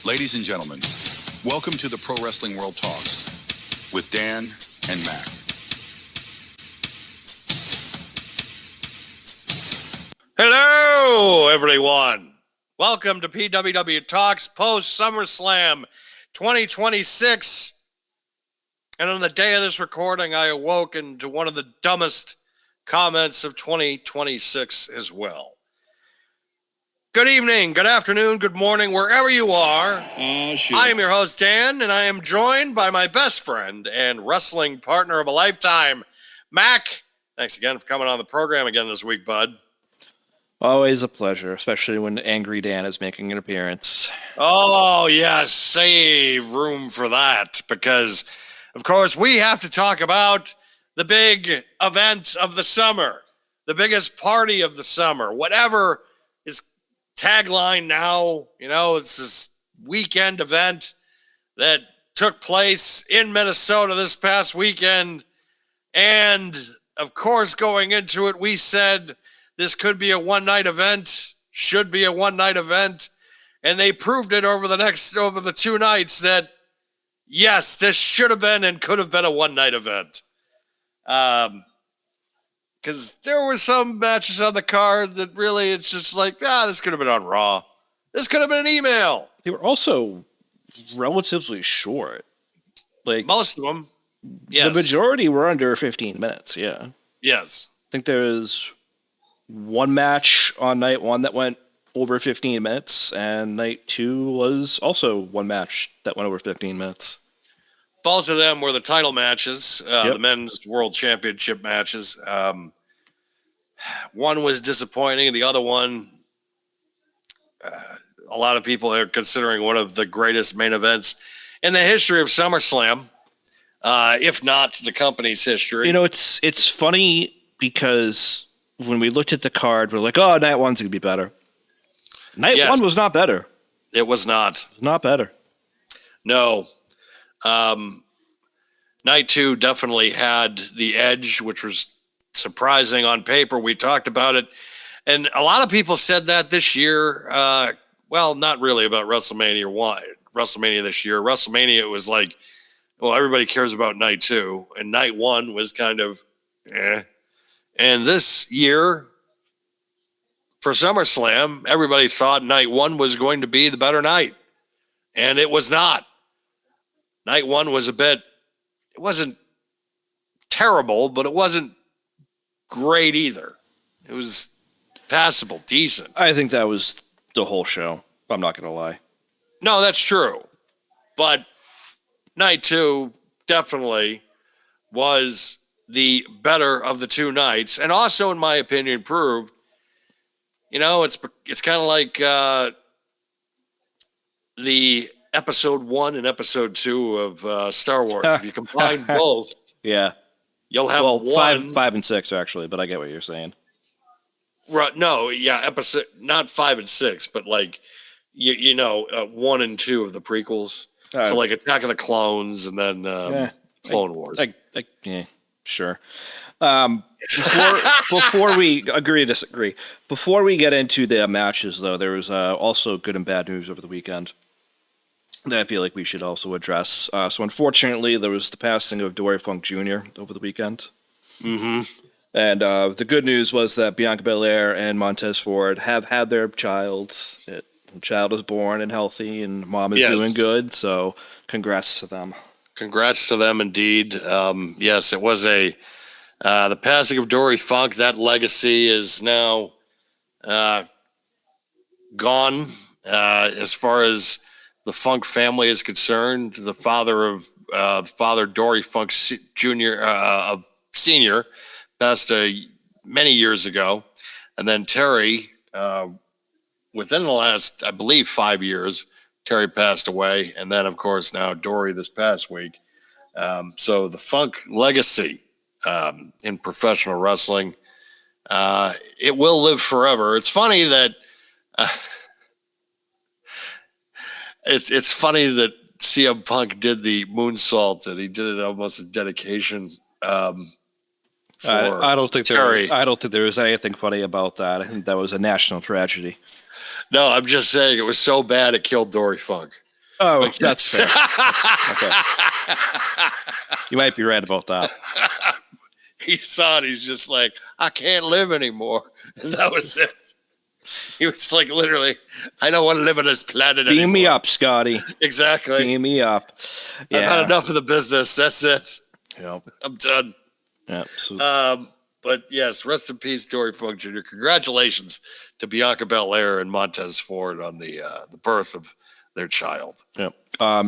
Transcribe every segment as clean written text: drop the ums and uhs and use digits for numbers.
Ladies and gentlemen, welcome to the Pro Wrestling World Talks with Dan and Mac. Hello, everyone. Welcome to PWW Talks post Summerslam 2026. And on the day of this recording, I awoke into one of the dumbest comments of 2026 as well. Good evening, good afternoon, good morning, wherever you are. I am your host, Dan, and I am joined by my best friend and wrestling partner of a lifetime, Mac. Thanks again for coming on the program again this week, bud. Always a pleasure, especially when Angry Dan is making an appearance. Oh, yes, save room for that, because, of course, we have to talk about the big event of the summer, the biggest party of the summer, whatever is tagline now. It's this weekend event that took place in Minnesota this past weekend. And of course, going into it, we said this could be a one-night event, should be a one-night event. And they proved it over the 2 nights that, yes, this should have been and could have been a one-night event. Because there were some matches on the card that really, it's just like, this could have been on Raw. This could have been an email. They were also relatively short. Like most of them, yes. The majority were under 15 minutes, yeah. Yes. I think there was one match on night one that went over 15 minutes, and night two was also one match that went over 15 minutes. Both of them were the title matches, the men's world championship matches. One was disappointing. The other one, a lot of people are considering one of the greatest main events in the history of SummerSlam, if not the company's history. It's funny because when we looked at the card, we're like, oh, night one's going to be better. Night one was not better. It was not. It was not better. No. Night two definitely had the edge, which was surprising on paper. We talked about it. And a lot of people said that this year. Well, not really about WrestleMania this year. WrestleMania was like, well, everybody cares about night two. And night one was kind of, eh. And this year, for SummerSlam, everybody thought night one was going to be the better night. And it was not. Night one was it wasn't terrible, but it wasn't great either. It was passable, decent. I think that was the whole show. I'm not going to lie. No, that's true. But night two definitely was the better of the 2 nights. And also, in my opinion, proved, it's kind of like the episode 1 and episode 2 of Star Wars. If you combine both, yeah, you'll have one. 5 and 6 actually, but I get what you're saying. Right? No, yeah, episode not 5 and 6, but like 1 and 2 of the prequels. So like Attack of the Clones and then Clone Wars. Sure. Before we disagree, before we get into the matches, though, there was also good and bad news over the weekend that I feel like we should also address. So unfortunately, there was the passing of Dory Funk Jr. over the weekend. Mm-hmm. And the good news was that Bianca Belair and Montez Ford have had their child. The child is born and healthy, and mom is doing good. So congrats to them. Congrats to them, indeed. Yes, it was the passing of Dory Funk. That legacy is now gone. As far as the Funk family is concerned, the father Dory Funk Jr. Senior passed many years ago, and then Terry, within the last, I believe, 5 years, Terry passed away, and then of course now Dory this past week. So the Funk legacy in professional wrestling, it will live forever. It's funny that. It's funny that CM Punk did the moonsault, and he did it almost as dedication. I don't think there was anything funny about that. I think that was a national tragedy. No, I'm just saying it was so bad it killed Dory Funk. Oh, that's fair. Okay. You might be right about that. He saw it. He's just like, I can't live anymore. And that was it. He was like, literally, I don't want to live on this planet anymore. Beam me up, Scotty. Exactly. Beam me up. Yeah. I've had enough of the business. That's it. Yep. I'm done. Yep. So, But yes, rest in peace, Dory Funk Jr. Congratulations to Bianca Belair and Montez Ford on the birth of their child. yep.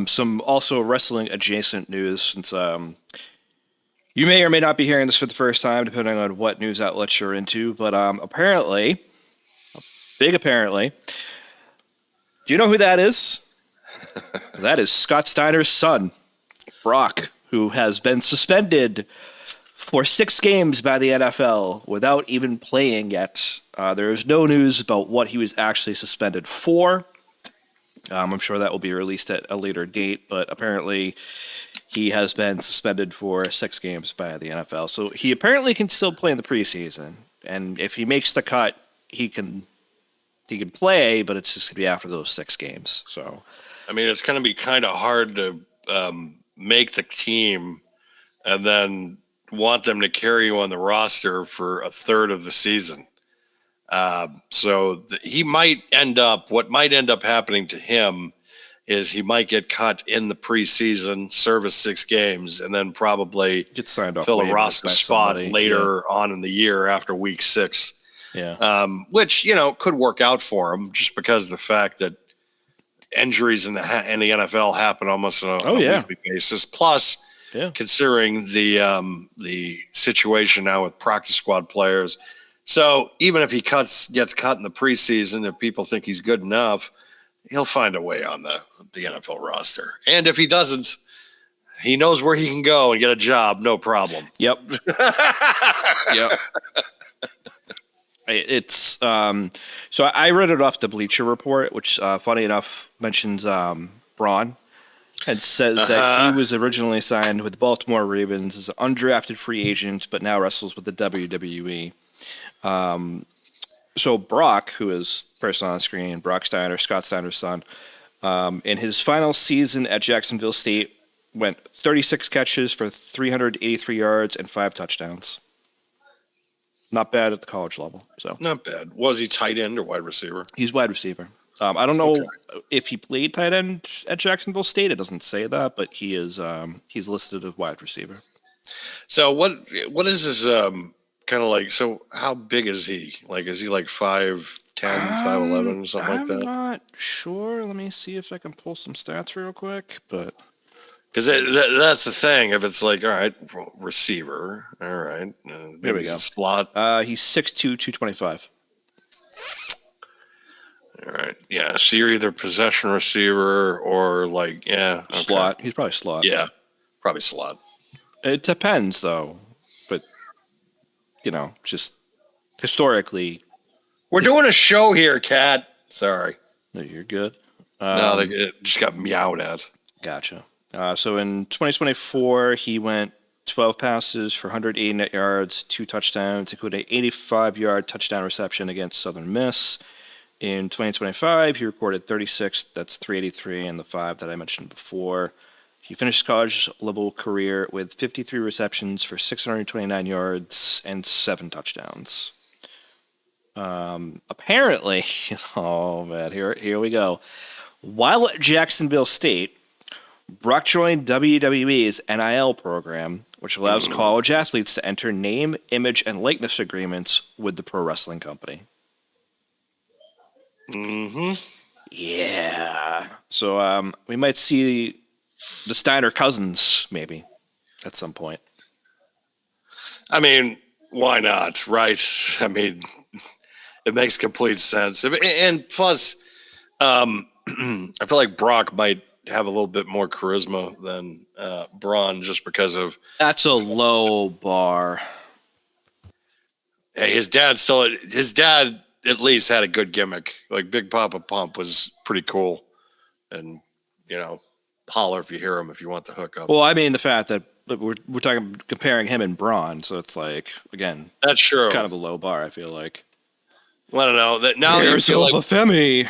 Some also wrestling adjacent news, since you may or may not be hearing this for the first time, depending on what news outlets you're into. But apparently, apparently, do you know who that is? That is Scott Steiner's son, Brock, who has been suspended for 6 games by the NFL without even playing yet. There is no news about what he was actually suspended for. I'm sure that will be released at a later date, but apparently he has been suspended for 6 games by the NFL. So he apparently can still play in the preseason, and if he makes the cut, he can play, but it's just going to be after those 6 games. So, I mean, it's going to be kind of hard to make the team and then want them to carry you on the roster for a third of the season. He might end up, what might end up happening to him is he might get cut in the preseason, service 6 games, and then probably get signed off, fill a roster spot somebody later on in the year after week 6. Yeah. Which, could work out for him just because of the fact that injuries in the NFL happen almost on a weekly basis. Plus, considering the situation now with practice squad players. So even if he gets cut in the preseason, if people think he's good enough, he'll find a way on the NFL roster. And if he doesn't, he knows where he can go and get a job, no problem. Yep. Yep. It's so I read it off the Bleacher Report, which funny enough mentions Braun, and says that he was originally signed with the Baltimore Ravens as an undrafted free agent, but now wrestles with the WWE. So Brock, who is person on screen, Brock Steiner, Scott Steiner's son, in his final season at Jacksonville State, went 36 catches for 383 yards and 5 touchdowns. Not bad at the college level. So not bad. Was he tight end or wide receiver? He's wide receiver. I don't know if he played tight end at Jacksonville State. It doesn't say that, but he is. He's listed as wide receiver. So what is his kind of like? So how big is he? Like, is he like 5'10", 5'11", something like that? I'm not sure. Let me see if I can pull some stats real quick. But because that's the thing. If it's like, all right, receiver, all right, there we go. Slot. He's 6'2", 225. All right, yeah. So you're either possession receiver or like, slot. He's probably slot. Yeah, probably slot. It depends, though. But just historically, we're doing a show here, Cat. Sorry. No, you're good. No, they just got meowed at. Gotcha. So in 2024, he went 12 passes for 180 net yards, 2 touchdowns, including an 85-yard touchdown reception against Southern Miss. In 2025, he recorded 36, that's 383, and the 5 that I mentioned before. He finished his college-level career with 53 receptions for 629 yards and 7 touchdowns. Apparently, oh man, here we go. While at Jacksonville State, Brock joined WWE's NIL program, which allows college athletes to enter name, image, and likeness agreements with the pro wrestling company. Mm-hmm. Yeah. So we might see the Steiner cousins maybe at some point. I mean, why not, right? I mean, it makes complete sense. And plus, I feel like Brock might have a little bit more charisma than Braun just because of... That's a low bar. Hey, his dad at least had a good gimmick. Like Big Papa Pump was pretty cool. And, holler if you hear him if you want the hookup. Well, I mean, the fact that we're talking comparing him and Braun, so it's like, again, that's true. Kind of a low bar, I feel like. Well, I don't know. That now here's you feel Obafemi.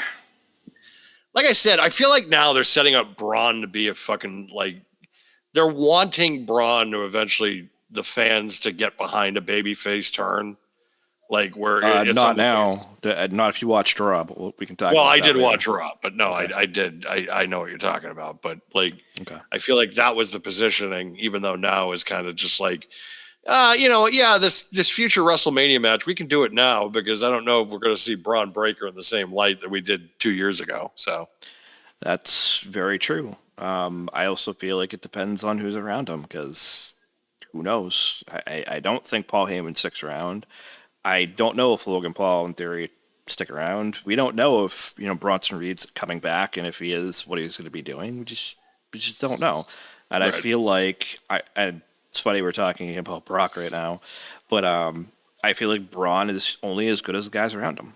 like I said, I feel like now they're setting up Braun to be a fucking like they're wanting Braun to eventually the fans to get behind a babyface turn, like where it's Not almost now. like, Not if you watch Raw, but we can talk well, about I that did later. watch Raw, but no, Okay. I did. I know what you're talking about, but like, Okay. I feel like that was the positioning, even though now is kind of just like, this future WrestleMania match, we can do it now because I don't know if we're going to see Braun Breaker in the same light that we did 2 years ago. So That's very true. I also feel like it depends on who's around him because who knows? I don't think Paul Heyman sticks around. I don't know if Logan Paul, in theory, stick around. We don't know if Bronson Reed's coming back, and if he is, what he's going to be doing. We just don't know. And I Right. feel like it's funny we're talking about Brock right now, but I feel like Braun is only as good as the guys around him.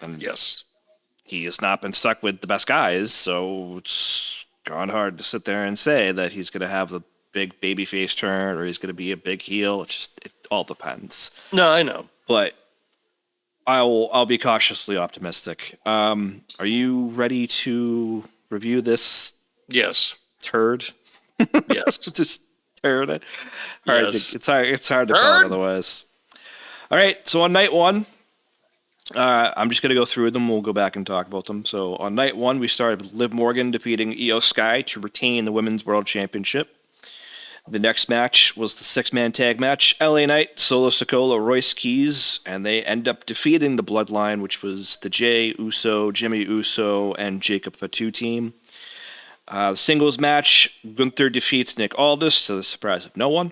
And yes, he has not been stuck with the best guys, so it's gone hard to sit there and say that he's going to have the big babyface turn or he's going to be a big heel. It all depends. no, I know. But I'll be cautiously optimistic. Are you ready to review this Yes, turd? yes, Just turd. All right, Yes. it's hard to call it Turd? otherwise. All right, so on night one, I'm just going to go through them. We'll go back and talk about them. So on night one, we started with Liv Morgan defeating Io Sky to retain the Women's World Championship. The next match was the six-man tag match. LA Knight, Solo Sikoa, Royce Keys, and they end up defeating the Bloodline, which was the Jey Uso, Jimmy Uso, and Jacob Fatu team. The singles match, Gunther defeats Nick Aldis to the surprise of no one.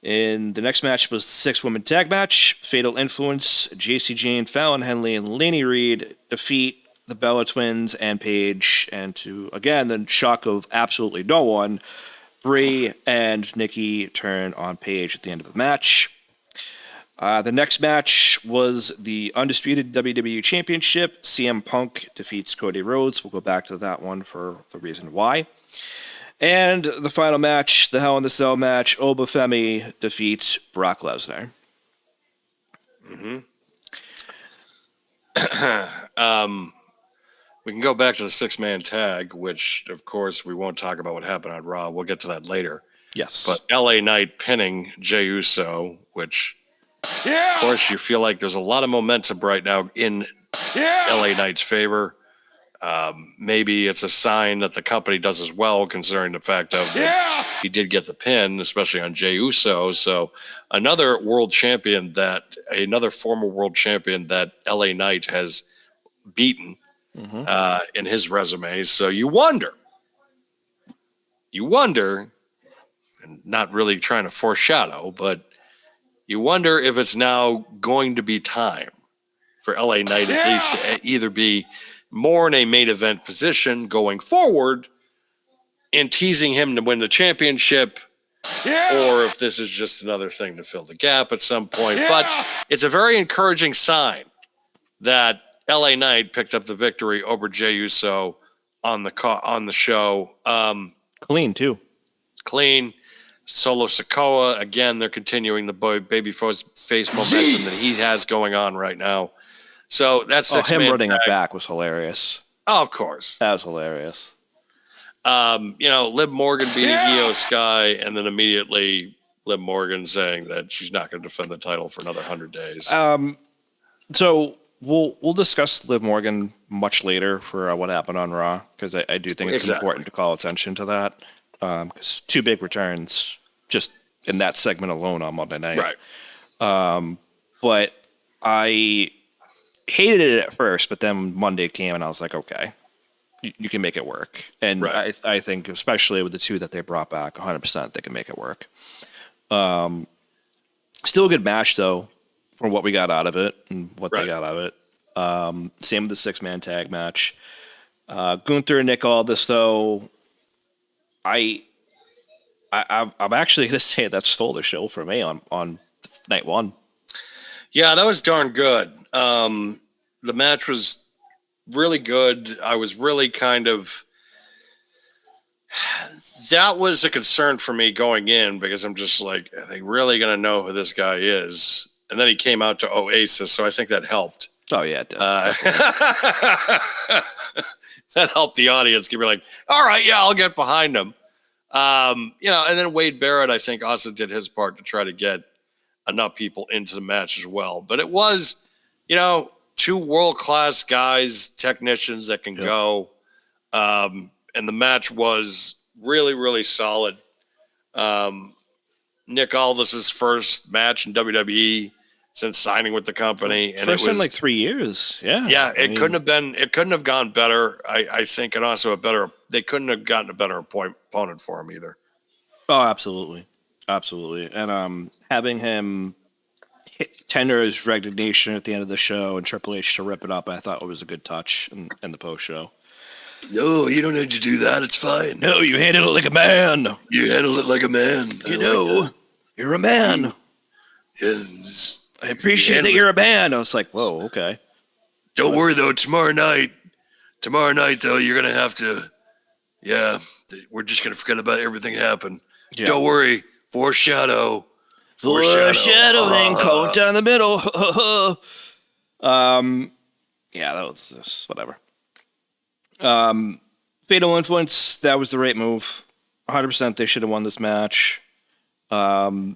And the next match was the six-woman tag match. Fatal Influence, JC Jane, Fallon Henley, and Laney Reed defeat the Bella Twins and Paige. And to, again, the shock of absolutely no one, Brie and Nikki turn on Paige at the end of the match. The next match was the undisputed WWE Championship. CM Punk defeats Cody Rhodes. We'll go back to that one for the reason why. And the final match, the Hell in the Cell match, Obafemi defeats Brock Lesnar. We can go back to the six-man tag, which, of course, we won't talk about what happened on Raw. We'll get to that later. Yes. But LA Knight pinning Jey Uso, which, of course, you feel like there's a lot of momentum right now in LA Knight's favor. Maybe it's a sign that the company does as well, considering the fact of that he did get the pin, especially on Jey Uso. So another former world champion that LA Knight has beaten in his resume. So you wonder, and not really trying to foreshadow, but you wonder if it's now going to be time for LA Knight at least to either be more in a main event position going forward and teasing him to win the championship, or if this is just another thing to fill the gap at some point. But it's a very encouraging sign that LA Knight picked up the victory over Jey Uso on the show. Clean, too. Clean. Solo Sikoa, again, they're continuing the baby face momentum that he has going on right now. So that's him running it back was hilarious. Oh, of course. That was hilarious. Liv Morgan beating Io Sky, and then immediately Liv Morgan saying that she's not going to defend the title for another 100 days. So we'll discuss Liv Morgan much later for what happened on Raw, because I do think it's important to call attention to that. Because two big returns just in that segment alone on Monday night. Right. But I hated it at first, but then Monday came and I was like, okay, you can make it work. And Right. I think, especially with the two that they brought back, 100% they can make it work. Still a good match, though, from what we got out of it and what they got out of it. Same with the six-man tag match. Gunther and Nick Aldis, though, I'm actually going to say that stole the show for me on night one. Yeah, that was darn good. The match was really good. I was really that was a concern for me going in, because I'm just like, are they really going to know who this guy is? And then he came out to Oasis, so I think that helped. Oh yeah, that helped the audience. Could be like, all right, yeah, I'll get behind him. And then Wade Barrett, I think, also did his part to try to get enough people into the match as well. But it was, two world-class guys, technicians that can go. And the match was really, really solid. Nick Aldis's first match in WWE since signing with the company, and first it was in like 3 years. Yeah, yeah. It couldn't have gone better. I think, and also they couldn't have gotten a better opponent for him either. Oh, absolutely, and having him tender his resignation at the end of the show and Triple H to rip it up, I thought it was a good touch in the post show. No, you don't need to do that. It's fine. No, you handled it like a man. You handled it like a man. You're a man. I appreciate that you're a man. I was like, whoa, okay. Don't worry, though. Tomorrow night, though, you're going to have to, we're just going to forget about everything happened. Yeah. Don't worry. Foreshadowing, coat down the middle. Yeah, that was just whatever. Fatal Influence, that was the right move. 100% they should have won this match. I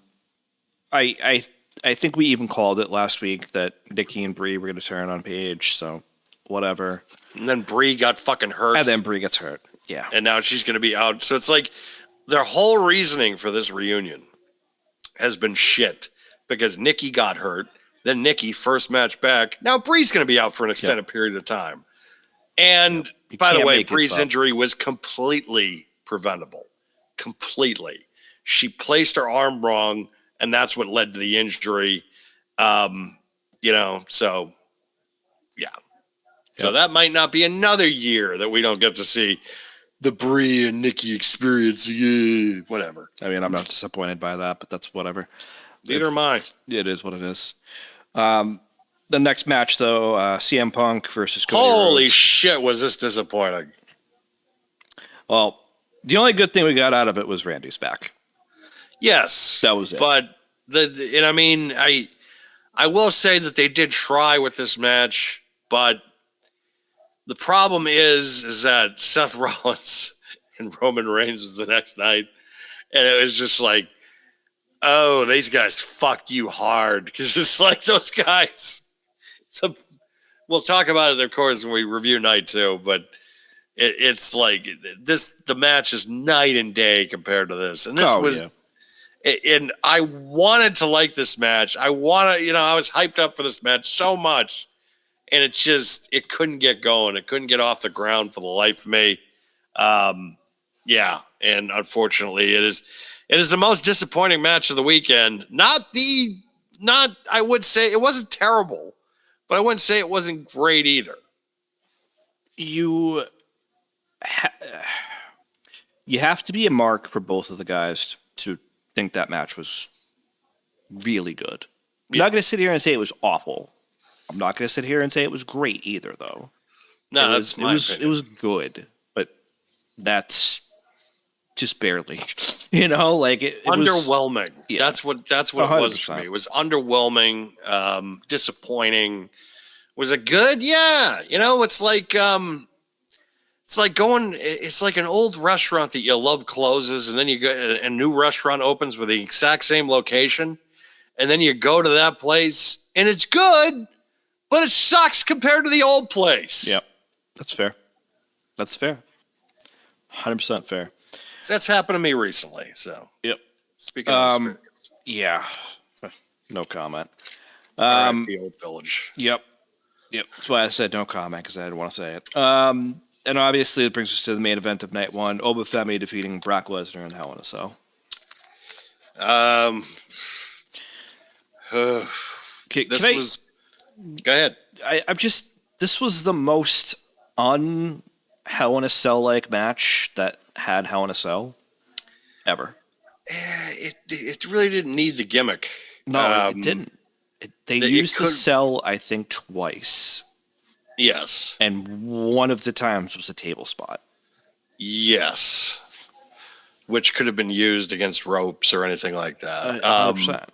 think we even called it last week that Nikki and Brie were going to turn on Paige, so whatever. And then Brie got fucking hurt. And then Brie gets hurt, yeah. And now she's going to be out. So it's like their whole reasoning for this reunion has been shit because Nikki got hurt. Then Nikki, first match back. Now Brie's going to be out for an extended period of time. And by the way, Brie's injury was completely preventable. Completely. She placed her arm wrong, and that's what led to the injury. So, yeah. So that might not be another year that we don't get to see the Brie and Nikki experience. Yeah, whatever. I mean, I'm not disappointed by that, but that's whatever. Neither am I. It is what it is. The next match, though, CM Punk versus Cody Holy Rhodes. Shit, was this disappointing. Well, the only good thing we got out of it was Randy's back. Yes. That was it. But, I will say that they did try with this match, but the problem is that Seth Rollins and Roman Reigns was the next night, and it was just like, oh, these guys fucked you hard, because it's like those guys. So we'll talk about it, of course, when we review night 2, but it's like this. The match is night and day compared to this, and this was. Yeah. And I wanted to like this match. I was hyped up for this match so much, and it couldn't get going. It couldn't get off the ground for the life of me. And unfortunately, it is the most disappointing match of the weekend. I would say it wasn't terrible, but I wouldn't say it wasn't great either. You have to be a mark for both of the guys to think that match was really good. I'm not going to sit here and say it was awful. I'm not going to sit here and say it was great either, though. No, it was good, but that's just barely. It underwhelming. Was, yeah. That's what 100%. It was for me. It was underwhelming, disappointing. Was it good? Yeah. It's like it's like an old restaurant that you love closes, and then you go, a new restaurant opens with the exact same location, and then you go to that place, and it's good, but it sucks compared to the old place. Yep. That's fair. 100% fair. So that's happened to me recently. So. Yep. Speaking of experience. Yeah. No comment. The old village. Yep. That's why I said no comment, because I didn't want to say it. And obviously, it brings us to the main event of night 1: Obafemi defeating Brock Lesnar in Hell in a Cell. Go ahead. This was the most un-Hell in a Cell-like match that had Hell in a Cell ever. It really didn't need the gimmick. No, it didn't. They used the cell, I think, twice. Yes. And one of the times was a table spot. Yes. Which could have been used against ropes or anything like that. 100%.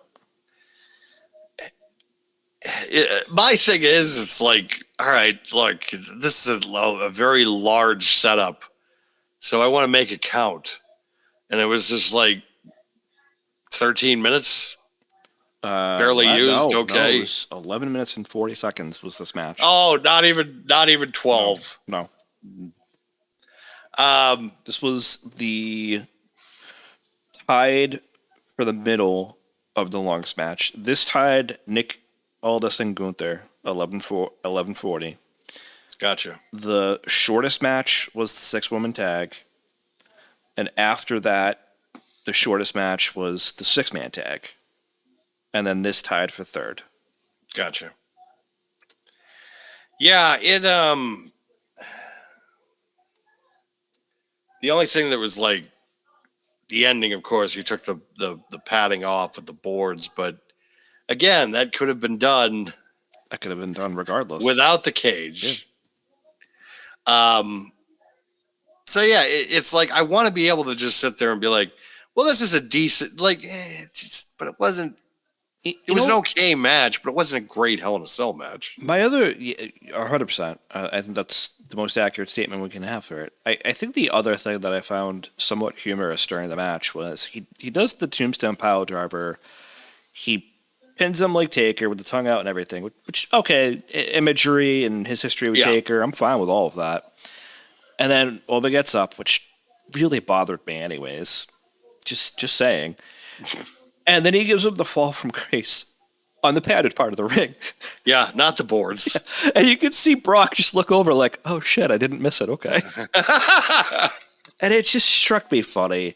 My thing is, it's like, all right, look, this is a very large setup, so I want to make it count. And it was just like 13 minutes, barely used. No, Okay. it was 11 minutes and 40 seconds was this match. Oh, not even 12. No. Um, This was the tied for the middle of the longest match. This tied Nick Aldis and Gunther 11:40. Gotcha. The shortest match was the 6-woman tag, and after that, the shortest match was the 6-man tag, and then this tied for third. Gotcha. Yeah, the only thing that was like the ending, of course, you took the padding off with the boards, but again, that could have been done That could have been done regardless. without the cage. So yeah, it's like I want to be able to just sit there and be like, well, this is a decent, like, but it wasn't. It was an okay match, but it wasn't a great Hell in a Cell match. My other, 100%. I think that's the most accurate statement we can have for it. I think the other thing that I found somewhat humorous during the match was he does the tombstone pile driver. He pins him like Taker with the tongue out and everything, which okay, imagery and his history with Taker, I'm fine with all of that. And then Oba gets up, which really bothered me anyways. Just saying. And then he gives him the fall from grace on the padded part of the ring. Yeah, not the boards. And you can see Brock just look over like, oh shit, I didn't miss it. Okay. And it just struck me funny.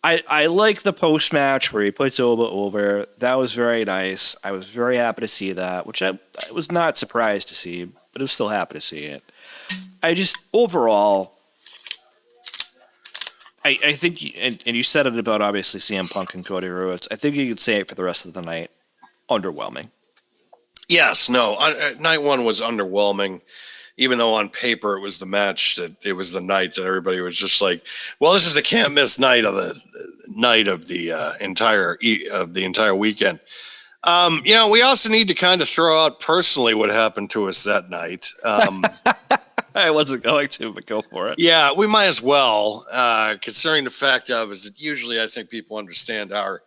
I like the post match where he puts Oba over. That was very nice. I was very happy to see that, which I was not surprised to see, but I was still happy to see it. I just, overall, I think, and you said it about obviously CM Punk and Cody Rhodes. I think you could say it for the rest of the night. Underwhelming. Yes, no. Night one was underwhelming, even though on paper it was the match that it was the night that everybody was just like, well, this is the can't miss night of the entire weekend. We also need to kind of throw out personally what happened to us that night. I wasn't going to, but go for it. Yeah, we might as well, considering the fact of is that usually I think people understand our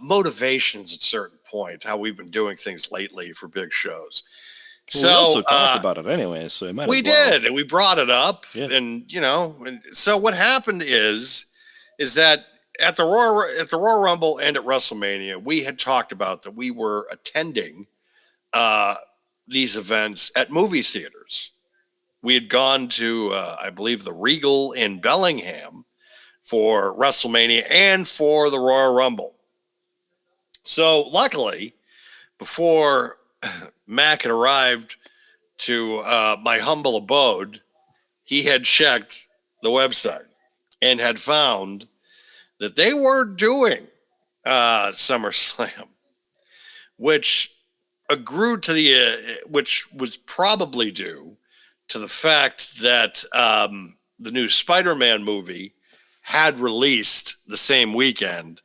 motivations at a certain point, how we've been doing things lately for big shows. Well, So we also talked about it anyway, so it might. We as well. did, and we brought it up, Yeah. and so what happened is that at the Royal Rumble and at WrestleMania, we had talked about that we were attending these events at movie theaters. We had gone to, I believe, the Regal in Bellingham for WrestleMania and for the Royal Rumble. So luckily, before Mac had arrived to my humble abode, he had checked the website and had found that they were doing SummerSlam, which grew to which was probably due to the fact that the new Spider-Man movie had released the same weekend,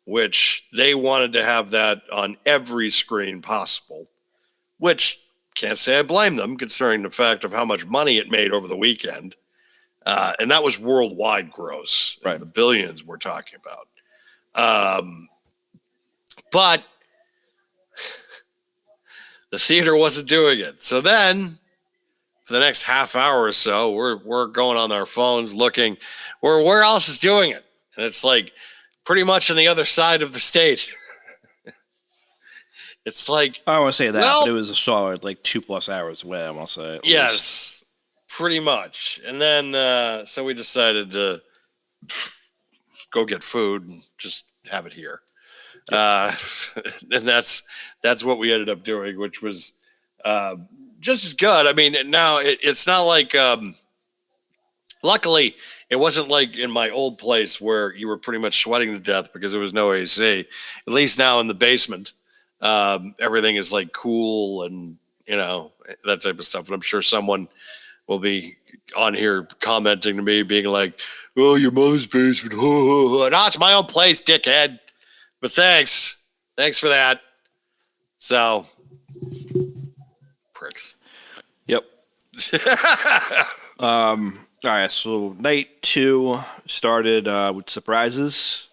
which they wanted to have that on every screen possible, which can't say I blame them considering the fact of how much money it made over the weekend. And that was worldwide gross, right? The billions we're talking about. But the theater wasn't doing it. So then for the next half hour or so, we're going on our phones looking where else is doing it. And it's like pretty much on the other side of the state. It's like, I don't want to say that, but it was a solid 2+ hours away. I want to say. Yes, pretty much. And then so we decided to go get food and just have it here. Yep. And that's what we ended up doing, which was just as good. I mean, now it's not like. Luckily, it wasn't like in my old place where you were pretty much sweating to death because there was no AC. At least now in the basement, everything is cool and that type of stuff. And I'm sure someone will be on here commenting to me, being like, "Oh, your mother's basement." No, it's my own place, dickhead. But thanks for that. So pricks. Yep. All right, so night 2 started with surprises.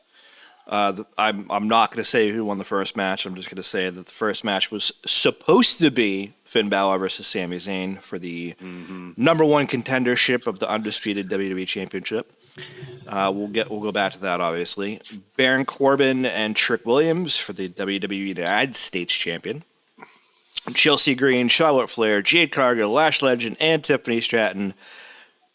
I'm not going to say who won the first match. I'm just going to say that the first match was supposed to be Finn Balor versus Sami Zayn for the number 1 contendership of the undisputed WWE Championship. We'll go back to that, obviously. Baron Corbin and Trick Williams for the WWE United States Champion. Chelsea Green, Charlotte Flair, Jade Cargill, Lash Legend, and Tiffany Stratton.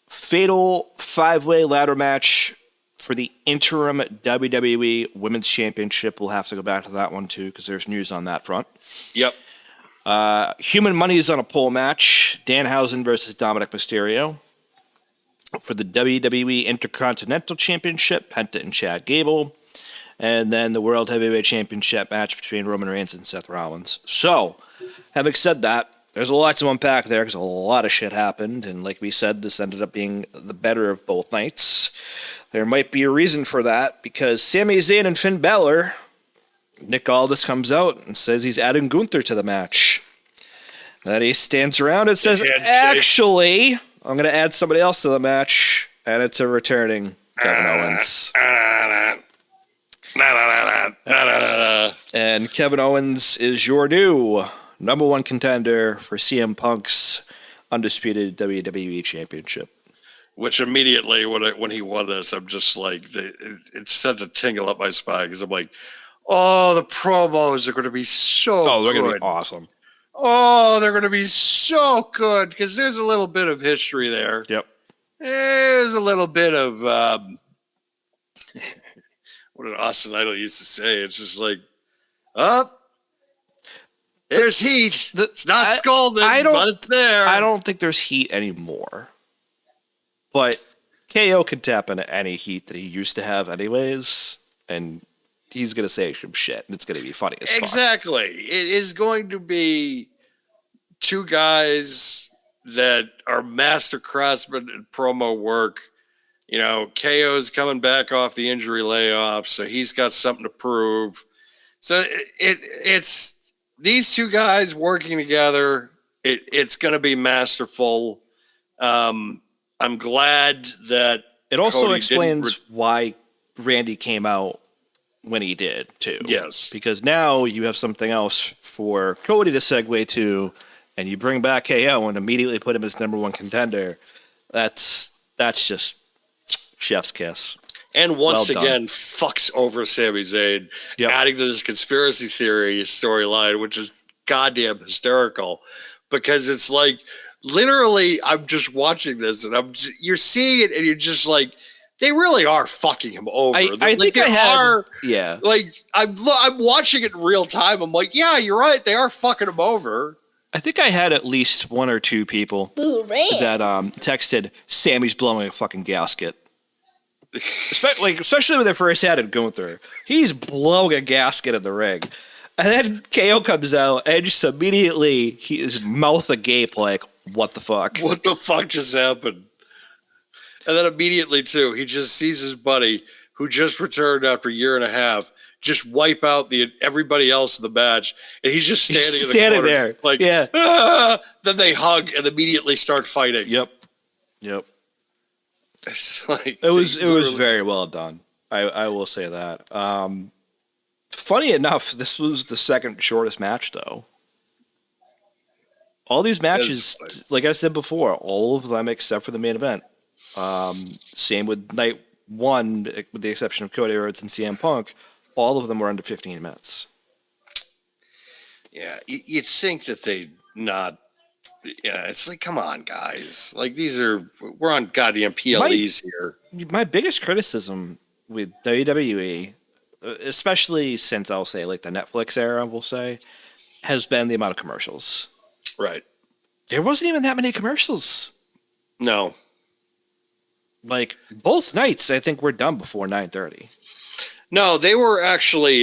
Fatal 5-way ladder match for the interim WWE Women's Championship. We'll have to go back to that one, too, because there's news on that front. Yep. Human Money is on a pole match. Danhausen versus Dominic Mysterio. For the WWE Intercontinental Championship, Penta and Chad Gable. And then the World Heavyweight Championship match between Roman Reigns and Seth Rollins. So, having said that, there's a lot to unpack there because a lot of shit happened. And like we said, this ended up being the better of both nights. There might be a reason for that because Sami Zayn and Finn Balor, Nick Aldis comes out and says he's adding Gunther to the match. Then he stands around and says, actually, I'm going to add somebody else to the match. And it's a returning Kevin Owens. And Kevin Owens is your new number 1 contender for CM Punk's undisputed WWE Championship. Which immediately, when he won this, I'm just like, it sends a tingle up my spine because I'm like, oh, the promos are going to be so good. Oh, they're going to be awesome. Oh, they're going to be so good because there's a little bit of history there. Yep. There's a little bit of what an Austin Idol used to say. It's just like, there's heat. It's not scalding, but it's there. I don't think there's heat anymore. But KO can tap into any heat that he used to have anyways, and he's going to say some shit, and it's going to be funny as fuck. Exactly. It is going to be 2 guys that are master craftsmen in promo work. You know, KO's coming back off the injury layoff, so he's got something to prove. So it's these 2 guys working together. It's going to be masterful. I'm glad that it also Cody explains why Randy came out when he did, too. Yes. Because now you have something else for Cody to segue to, and you bring back KO and immediately put him as number 1 contender. That's just chef's kiss. And once again, fucks over Sami Zayn, adding to this conspiracy theory storyline, which is goddamn hysterical. Because it's like, literally, I'm just watching this, and you're seeing it, and you're just like, they really are fucking him over. I think they are. Yeah. Like, I'm watching it in real time. I'm like, yeah, you're right. They are fucking him over. I think I had at least 1 or 2 people that texted, Sammy's blowing a fucking gasket. Especially when they first had it going through. He's blowing a gasket in the ring. And then KO comes out and just immediately his mouth agape like, what the fuck? What the fuck just happened? And then immediately, too, he just sees his buddy, who just returned after a year and a half, just wipe out everybody else in the match. And he's just standing there. Like, yeah. Then they hug and immediately start fighting. Yep. It's like, it was very well done. I will say that. Funny enough, this was the second shortest match, though. All these matches, like I said before, all of them except for the main event. Same with night 1, with the exception of Cody Rhodes and CM Punk. All of them were under 15 minutes. Yeah, you'd think that they not. Yeah, it's like, come on, guys. Like, we're on goddamn PLEs here. My biggest criticism with WWE, especially since I'll say like the Netflix era, we'll say, has been the amount of commercials. Right. There wasn't even that many commercials. No. Like, both nights, I think, were done before 9:30. No, they were actually,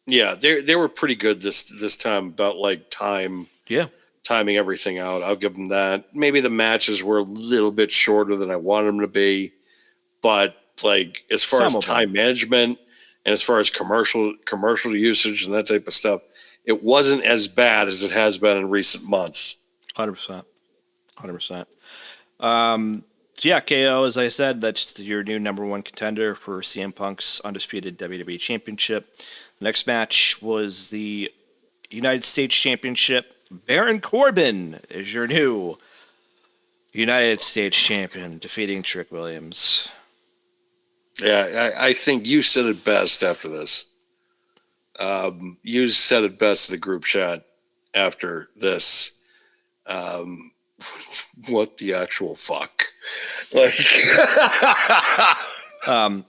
they were pretty good this time about, like, time. Yeah. Timing everything out. I'll give them that. Maybe the matches were a little bit shorter than I wanted them to be. But, like, as far as time management and as far as commercial usage and that type of stuff, it wasn't as bad as it has been in recent months. 100%. 100%. So yeah, KO, as I said, that's your new number one contender for CM Punk's undisputed WWE Championship. The next match was the United States Championship. Baron Corbin is your new United States Champion, defeating Trick Williams. Yeah, I think you said it best after this. You said it best in the group chat after this. What the actual fuck? Like,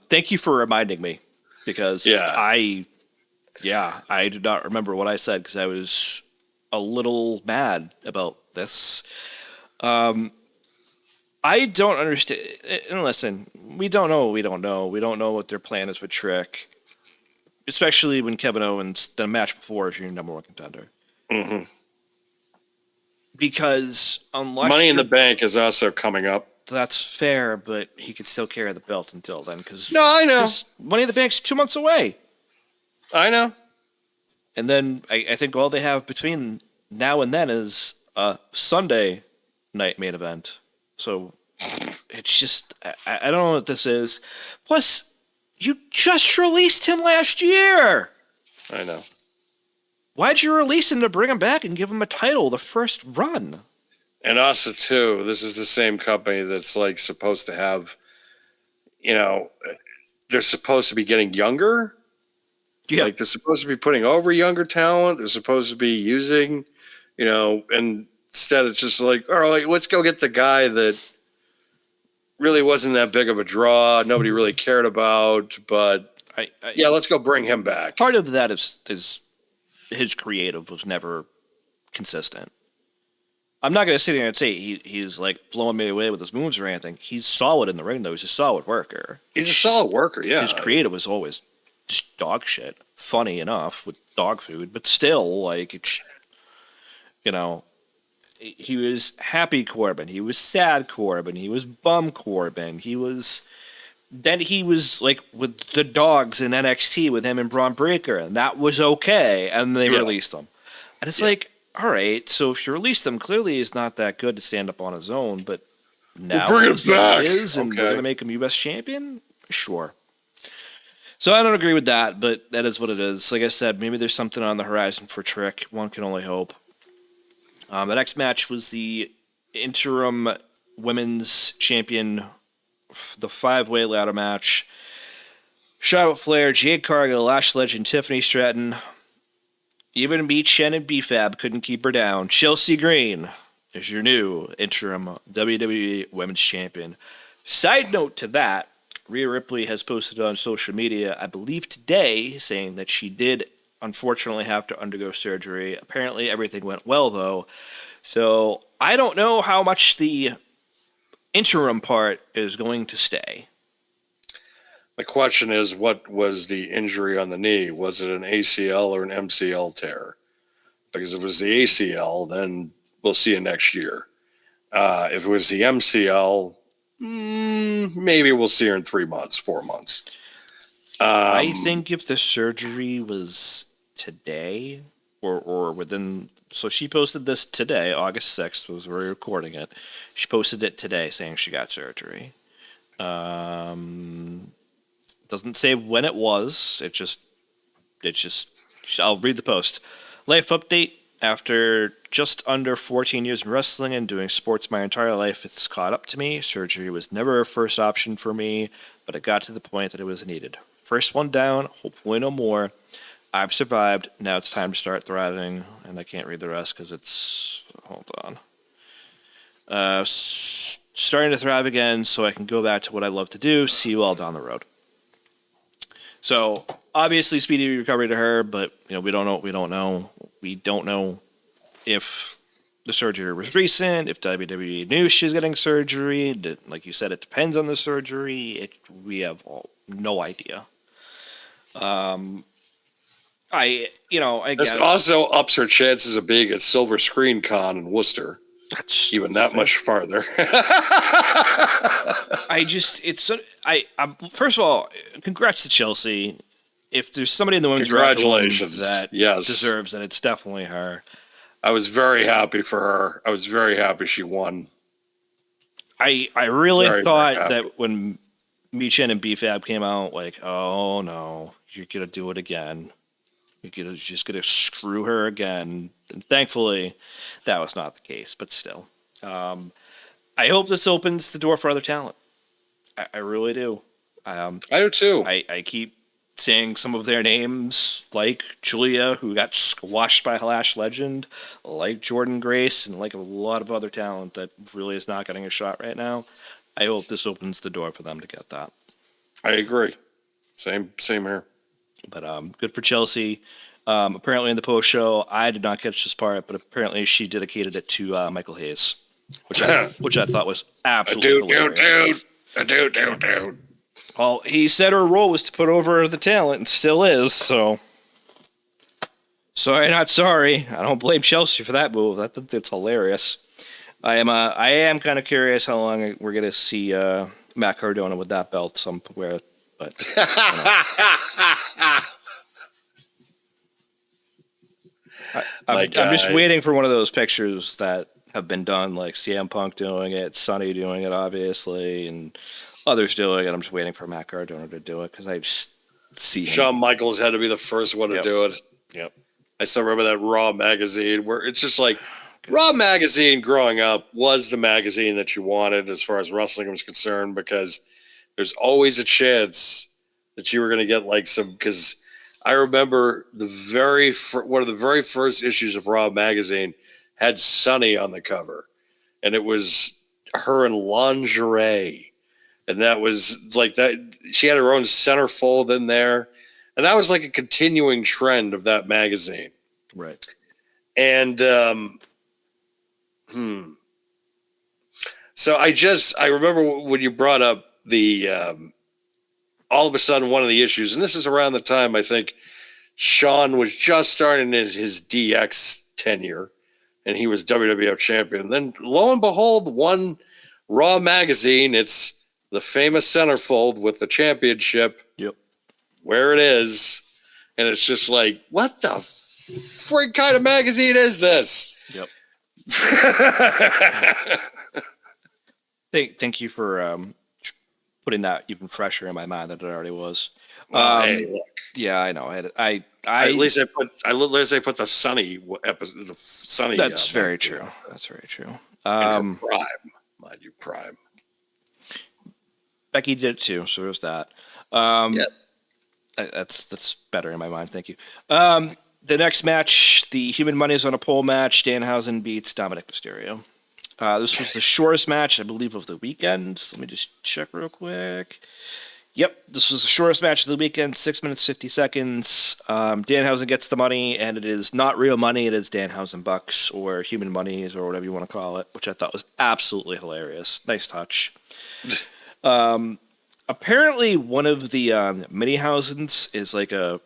Thank you for reminding me, because Yeah. I do not remember what I said because I was a little mad about this. I don't understand. And listen, we don't know what we don't know. We don't know what their plan is with Trick, especially when Kevin Owens, the match before, is your number one contender. Mm-hmm. Because unless Money in the Bank is also coming up. that's fair, but he could still carry the belt until then. Because No, I know. Money in the Bank's 2 months away. I know. And then I think all they have between now and then is a Sunday night main event. So it's just, I don't know what this is. Plus, you just released him last year. I know. Why'd you release him to bring him back and give him a title the first run? And also, too, this is the same company that's like supposed to have, they're supposed to be getting younger. Yeah. Like they're supposed to be putting over younger talent. They're supposed to be using, and instead it's just like, all right, let's go get the guy that really wasn't that big of a draw. Nobody really cared about, but yeah, let's go bring him back. Part of that is his creative was never consistent. I'm not going to sit here and say he's like blowing me away with his moves or anything. He's solid in the ring, though. He's a solid worker. He's a solid worker, yeah. His creative was always just dog shit. Funny enough with dog food, but still, like, it's, he was happy Corbin. He was sad Corbin. He was bum Corbin. He was like with the dogs in NXT with him and Braun Breaker, and that was okay. And they released him. And it's like, all right, so if you release him, clearly he's not that good to stand up on his own, but now bring him back. He is, and we're going to make him U.S. champion? Sure. So I don't agree with that, but that is what it is. Like I said, maybe there's something on the horizon for Trick. One can only hope. The next match was the interim women's champion, the 5-way ladder match. Charlotte Flair, Jade Cargill, Lash Legend, Tiffany Stratton. Even B-Chen and B-Fab couldn't keep her down. Chelsea Green is your new interim WWE Women's Champion. Side note to that, Rhea Ripley has posted on social media, I believe today, saying that she did unfortunately have to undergo surgery. Apparently everything went well, though. So I don't know how much the interim part is going to stay. The question is, what was the injury on the knee? Was it an ACL or an MCL tear? Because if it was the ACL, then we'll see it next year. If it was the MCL, maybe we'll see her in 3 months, 4 months. I think if the surgery was today or within... So she posted this today, August 6th, was we're recording it. She posted it today saying she got surgery. Doesn't say when it was. It just, I'll read the post. Life update. After just under 14 years in wrestling and doing sports my entire life, it's caught up to me. Surgery was never a first option for me, but it got to the point that it was needed. First one down, hopefully no more. I've survived. Now it's time to start thriving. And I can't read the rest because it's... Hold on. Starting to thrive again so I can go back to what I love to do. See you all down the road. So, obviously, speedy recovery to her, but we don't know what we don't know. We don't know if the surgery was recent, if WWE knew she's getting surgery. Like you said, it depends on the surgery. We have no idea. This also ups her chances of being at Silver Screen Con in Worcester. That's even that much farther. First of all, congrats to Chelsea. if there's somebody in the women's locker room Congratulations. that Yes. deserves it, it's definitely her. I was very happy for her. I was very happy she won. I really Very, very thought happy. that when Michin and BFAB came out, like, oh no, you're gonna do it again. You're just gonna screw her again. And thankfully, that was not the case. But still, I hope this opens the door for other talent. I really do. I do too. I keep saying some of their names, like Julia, who got squashed by Lash Legend, like Jordan Grace, and like a lot of other talent that really is not getting a shot right now. I hope this opens the door for them to get that. I agree. Same here. But good for Chelsea. Apparently in the post show, I did not catch this part, but apparently she dedicated it to Michael Hayes, which I thought was absolutely hilarious. Dude. Well, he said her role was to put over the talent, and still is. So sorry, not sorry. I don't blame Chelsea for that move. That's hilarious. I am kind of curious how long we're gonna see Matt Cardona with that belt somewhere, but. I'm just waiting for one of those pictures that have been done, like CM Punk doing it, Sonny doing it, obviously, and others doing it. I'm just waiting for Matt Cardona to do it because I just see him. Shawn Michaels had to be the first one to do it. Yep. I still remember that Raw magazine where it's just like Raw magazine growing up was the magazine that you wanted as far as wrestling was concerned because there's always a chance that you were going to get like some because I remember one of the very first issues of Raw magazine had Sunny on the cover, and it was her in lingerie, and that was like that. She had her own centerfold in there, and that was like a continuing trend of that magazine. Right. And so I remember when you brought up the all of a sudden one of the issues, and this is around the time I think Shawn was just starting his DX tenure, and he was WWF champion. And then lo and behold, one Raw magazine, it's the famous centerfold with the championship. Yep. Where it is, and it's just like, what the freak kind of magazine is this? Yep. Thank you for putting that even fresher in my mind than it already was. Hey, look. Yeah, I know. At least I put the Sunny episode. The Sunny. That's very true. That's very true. Prime, mind you, Prime. Becky did it too, so there's that. Yes. That's better in my mind. Thank you. The next match, the Human Money's on a pole match. Danhausen beats Dominic Mysterio. This was the shortest match, I believe, of the weekend. Let me just check real quick. Yep, this was the shortest match of the weekend, 6 minutes, 50 seconds. Danhausen gets the money, and it is not real money. It is Danhausen bucks or human monies or whatever you want to call it, which I thought was absolutely hilarious. Nice touch. Apparently, one of the Minihausens is like a,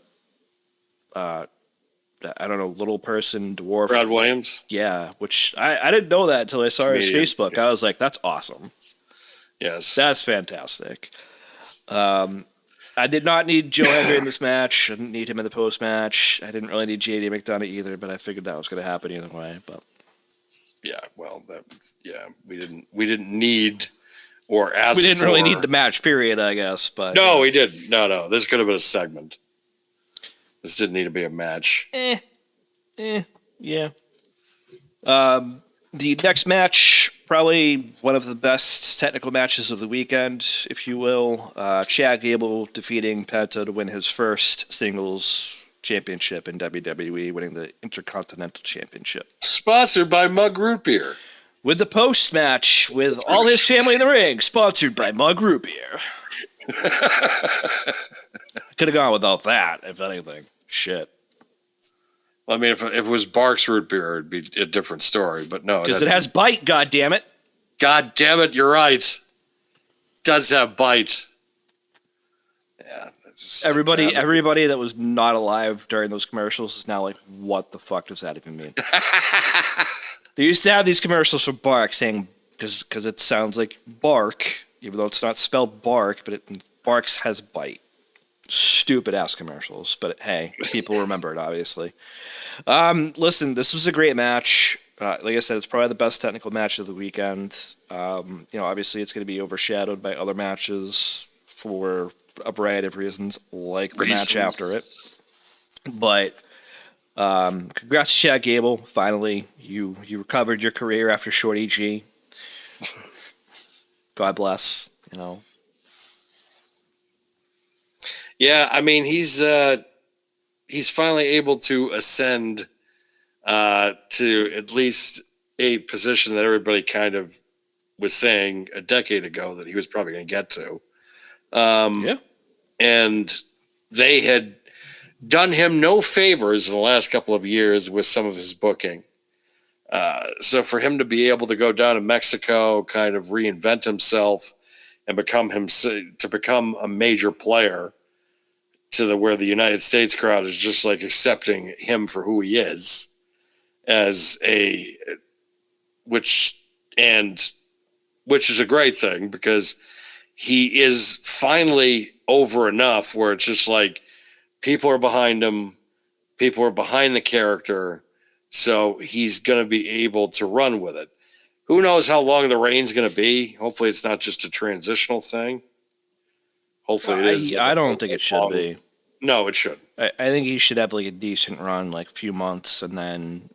I don't know, little person, dwarf. Brad Williams? Yeah, which I didn't know that until I saw his Facebook. I was like, that's awesome. Yes. That's fantastic. I did not need Joe Hendry in this match. I didn't need him in the post match. I didn't really need JD McDonough either, but I figured that was going to happen either way. But yeah, well, we didn't need or ask. We didn't really for- need the match, period. I guess, but No, we didn't. No. This could have been a segment. This didn't need to be a match. Yeah. The next match, probably one of the best technical matches of the weekend, if you will. Chad Gable defeating Penta to win his first singles championship in WWE, winning the Intercontinental Championship. Sponsored by Mug Root Beer. With the post match, with all his family in the ring, sponsored by Mug Root Beer. Could have gone without that, if anything. Shit. I mean, if it was Barks Root Beer, it'd be a different story. But no, Because it has bite, goddammit. God damn it, you're right. It does have bite. Yeah. Everybody that was not alive during those commercials is now like, what the fuck does that even mean? They used to have these commercials for Bark saying, because it sounds like bark, even though it's not spelled bark, but Barks has bite. stupid ass commercials, but hey, people remember it obviously. Listen, this was a great match. Like I said, it's probably the best technical match of the weekend. Obviously it's going to be overshadowed by other matches for a variety of reasons, like the match after it. But congrats to Chad Gable. Finally, you recovered your career after Shorty G. God bless. Yeah, I mean he's finally able to ascend to at least a position that everybody kind of was saying a decade ago that he was probably going to get to. Yeah. And they had done him no favors in the last couple of years with some of his booking. So for him to be able to go down to Mexico, kind of reinvent himself and become a major player where the United States crowd is just like accepting him for who he is which is a great thing because he is finally over enough where it's just like people are behind him, people are behind the character, so he's going to be able to run with it. Who knows how long the reign's going to be? Hopefully it's not just a transitional thing. Hopefully it is. I don't think it should be. No, it shouldn't. I think he should have like a decent run, like a few months, and then,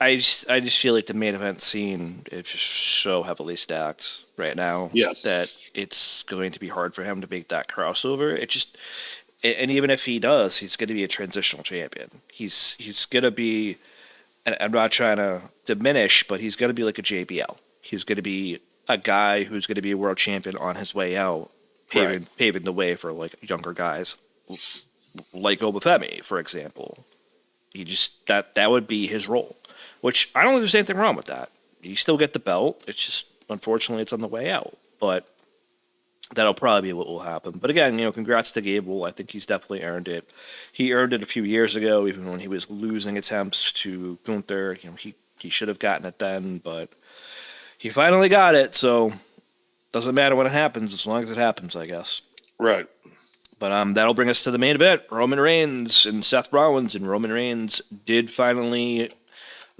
I just feel like the main event scene is just so heavily stacked right now. Yes. That it's going to be hard for him to make that crossover. And even if he does, he's going to be a transitional champion. He's going to be, and I'm not trying to diminish, but he's going to be like a JBL. He's going to be a guy who's going to be a world champion on his way out, paving the way for like younger guys, like Obafemi, for example. That would be his role, which I don't think there's anything wrong with that. You still get the belt. It's just, unfortunately, it's on the way out. But that'll probably be what will happen. But again, congrats to Gable. I think he's definitely earned it. He earned it a few years ago, even when he was losing attempts to Gunther. He should have gotten it then, but he finally got it. So doesn't matter when it happens, as long as it happens, I guess. Right. But that'll bring us to the main event, Roman Reigns and Seth Rollins. And Roman Reigns did finally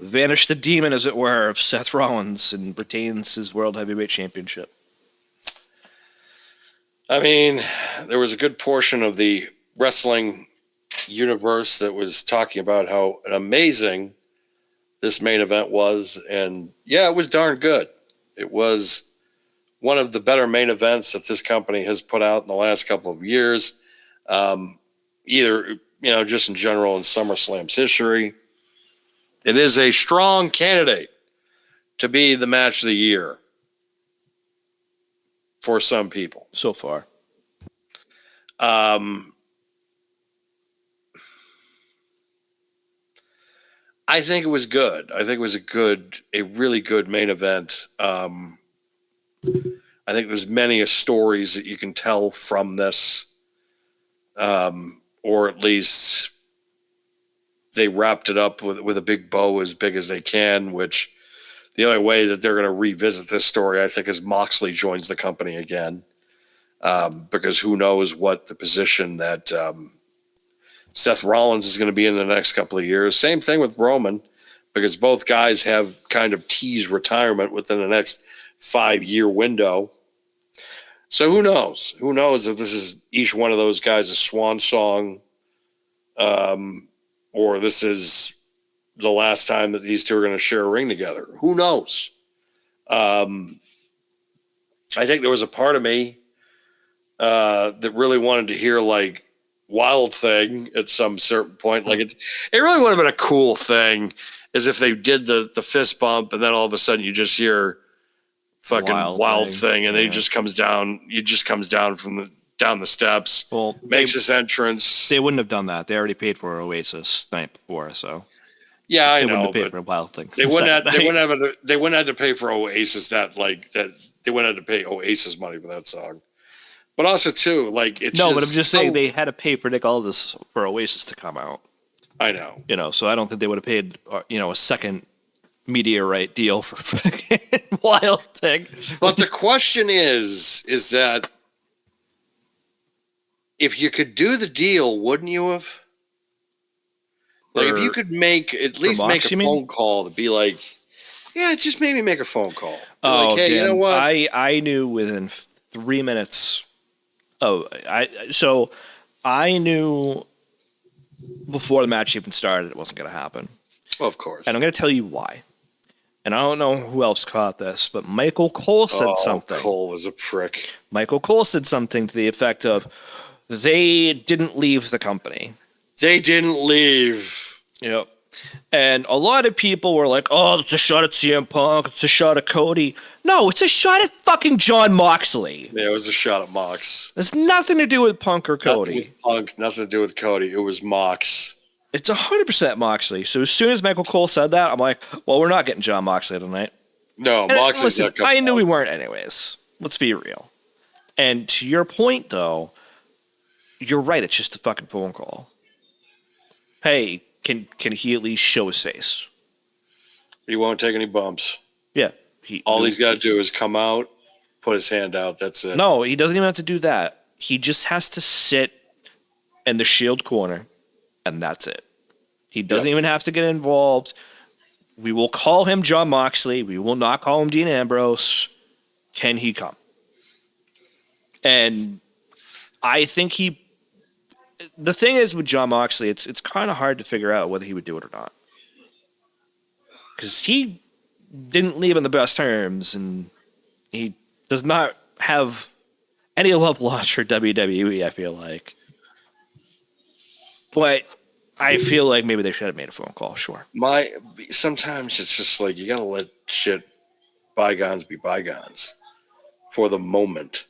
vanish the demon, as it were, of Seth Rollins and retains his World Heavyweight Championship. I mean, there was a good portion of the wrestling universe that was talking about how amazing this main event was. And yeah, it was darn good. It was one of the better main events that this company has put out in the last couple of years, either, just in general in SummerSlam's history. It is a strong candidate to be the match of the year for some people. So far. I think it was good. I think it was a really good main event. I think there's many stories that you can tell from this, or at least they wrapped it up with a big bow as big as they can, which the only way that they're going to revisit this story, I think, is Moxley joins the company again, because who knows what the position that Seth Rollins is going to be in the next couple of years. Same thing with Roman, because both guys have kind of teased retirement within the next 5-year window. So who knows? Who knows if this is each one of those guys a swan song, or this is the last time that these two are going to share a ring together. Who knows? I think there was a part of me that really wanted to hear like Wild Thing at some certain point. Like it really would have been a cool thing as if they did the fist bump and then all of a sudden you just hear fucking Wild Thing and then he just comes down. He just comes down down the steps. Well, makes his entrance. They wouldn't have done that. They already paid for Oasis the night before, so yeah, I they know. Wouldn't have paid for a Wild Thing. They wouldn't have to pay for Oasis that. They wouldn't have to pay Oasis money for that song. But also too, like it's but I'm just saying they had to pay for Nick Aldis for Oasis to come out. I know. So I don't think they would have paid a second media right deal for fucking Wild Thing. But the question is that if you could do the deal, wouldn't you have? Like, if you For- could at least Mox, make a you mean? phone call to be like, yeah, just maybe make a phone call. Be like, Oh, hey, you know Dan, what? I knew within 3 minutes. So I knew before the match even started it wasn't going to happen, Well, of course. and I'm going to tell you why. And I don't know who else caught this, but Michael Cole said something. Cole was a prick. Michael Cole said something to the effect of, "They didn't leave the company." They didn't leave. Yep. And a lot of people were like, "Oh, it's a shot at CM Punk. It's a shot at Cody." No, it's a shot at fucking John Moxley. Yeah, it was a shot at Mox. It's nothing to do with Punk or Cody. Nothing with Punk, nothing to do with Cody. It was Mox. It's 100% Moxley. So as soon as Michael Cole said that, I'm like, well, we're not getting John Moxley tonight. No, And Mox is listen, not coming I knew out. we weren't anyways. Let's be real. And to your point, though, you're right. It's just a fucking phone call. Hey, can he at least show his face? He won't take any bumps. Yeah. All he's got to do is come out, put his hand out. That's it. No, he doesn't even have to do that. He just has to sit in the Shield corner, and that's it. He doesn't even have to get involved. We will call him John Moxley. We will not call him Dean Ambrose. Can he come? And I think the thing is with John Moxley, it's kind of hard to figure out whether he would do it or not. Because he didn't leave on the best terms, and he does not have any love lost for WWE, I feel like. But I feel like maybe they should have made a phone call, sure. Sometimes it's just like you got to let shit bygones be bygones for the moment.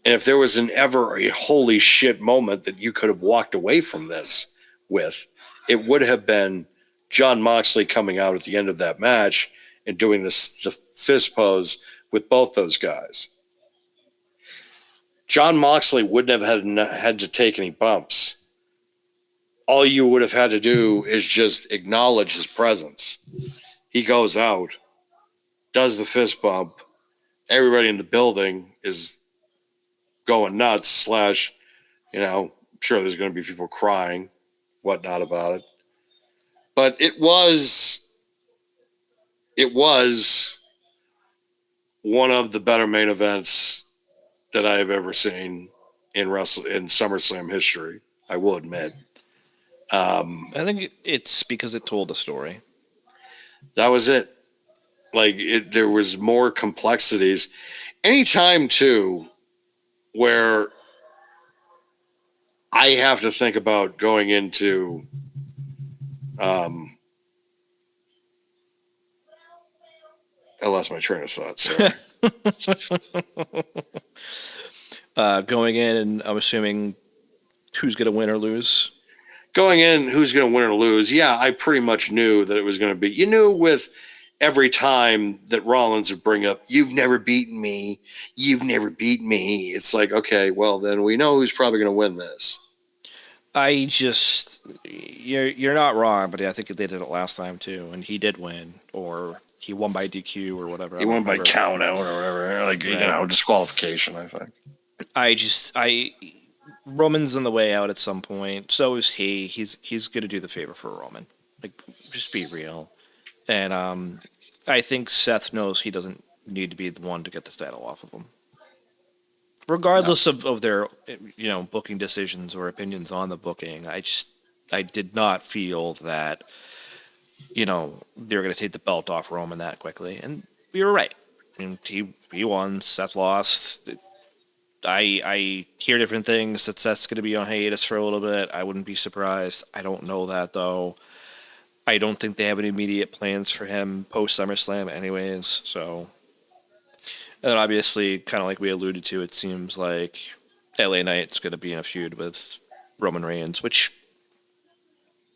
And if there was ever a holy shit moment that you could have walked away from this with, it would have been John Moxley coming out at the end of that match and doing the fist pose with both those guys. John Moxley wouldn't have had to take any bumps. All you would have had to do is just acknowledge his presence. He goes out, does the fist bump. Everybody in the building is going nuts, I'm sure there's going to be people crying, whatnot about it. But it was one of the better main events that I have ever seen in SummerSlam history, I will admit. I think it's because it told the story. That was it. There was more complexities. Anytime, too, where I have to think about going into I lost my train of thought, sorry. Going in, and I'm assuming who's going to win or lose. Going in, who's going to win or lose? Yeah, I pretty much knew that it was going to be. You knew with every time that Rollins would bring up, "You've never beaten me. You've never beaten me." It's like, okay, well, then we know who's probably going to win this. You're not wrong, but I think they did it last time too, and he did win, or he won by DQ or whatever. He won by count out or whatever, disqualification, I think. Roman's on the way out at some point. So is he. He's going to do the favor for Roman. Just be real. And I think Seth knows he doesn't need to be the one to get the title off of him. Regardless of their, booking decisions or opinions on the booking, I did not feel that, they were going to take the belt off Roman that quickly. And we were right. And he won. Seth lost. I hear different things that Seth's going to be on hiatus for a little bit. I wouldn't be surprised. I don't know that, though. I don't think they have any immediate plans for him post SummerSlam anyways, so. And then obviously, kind of like we alluded to, it seems like LA Knight's going to be in a feud with Roman Reigns, which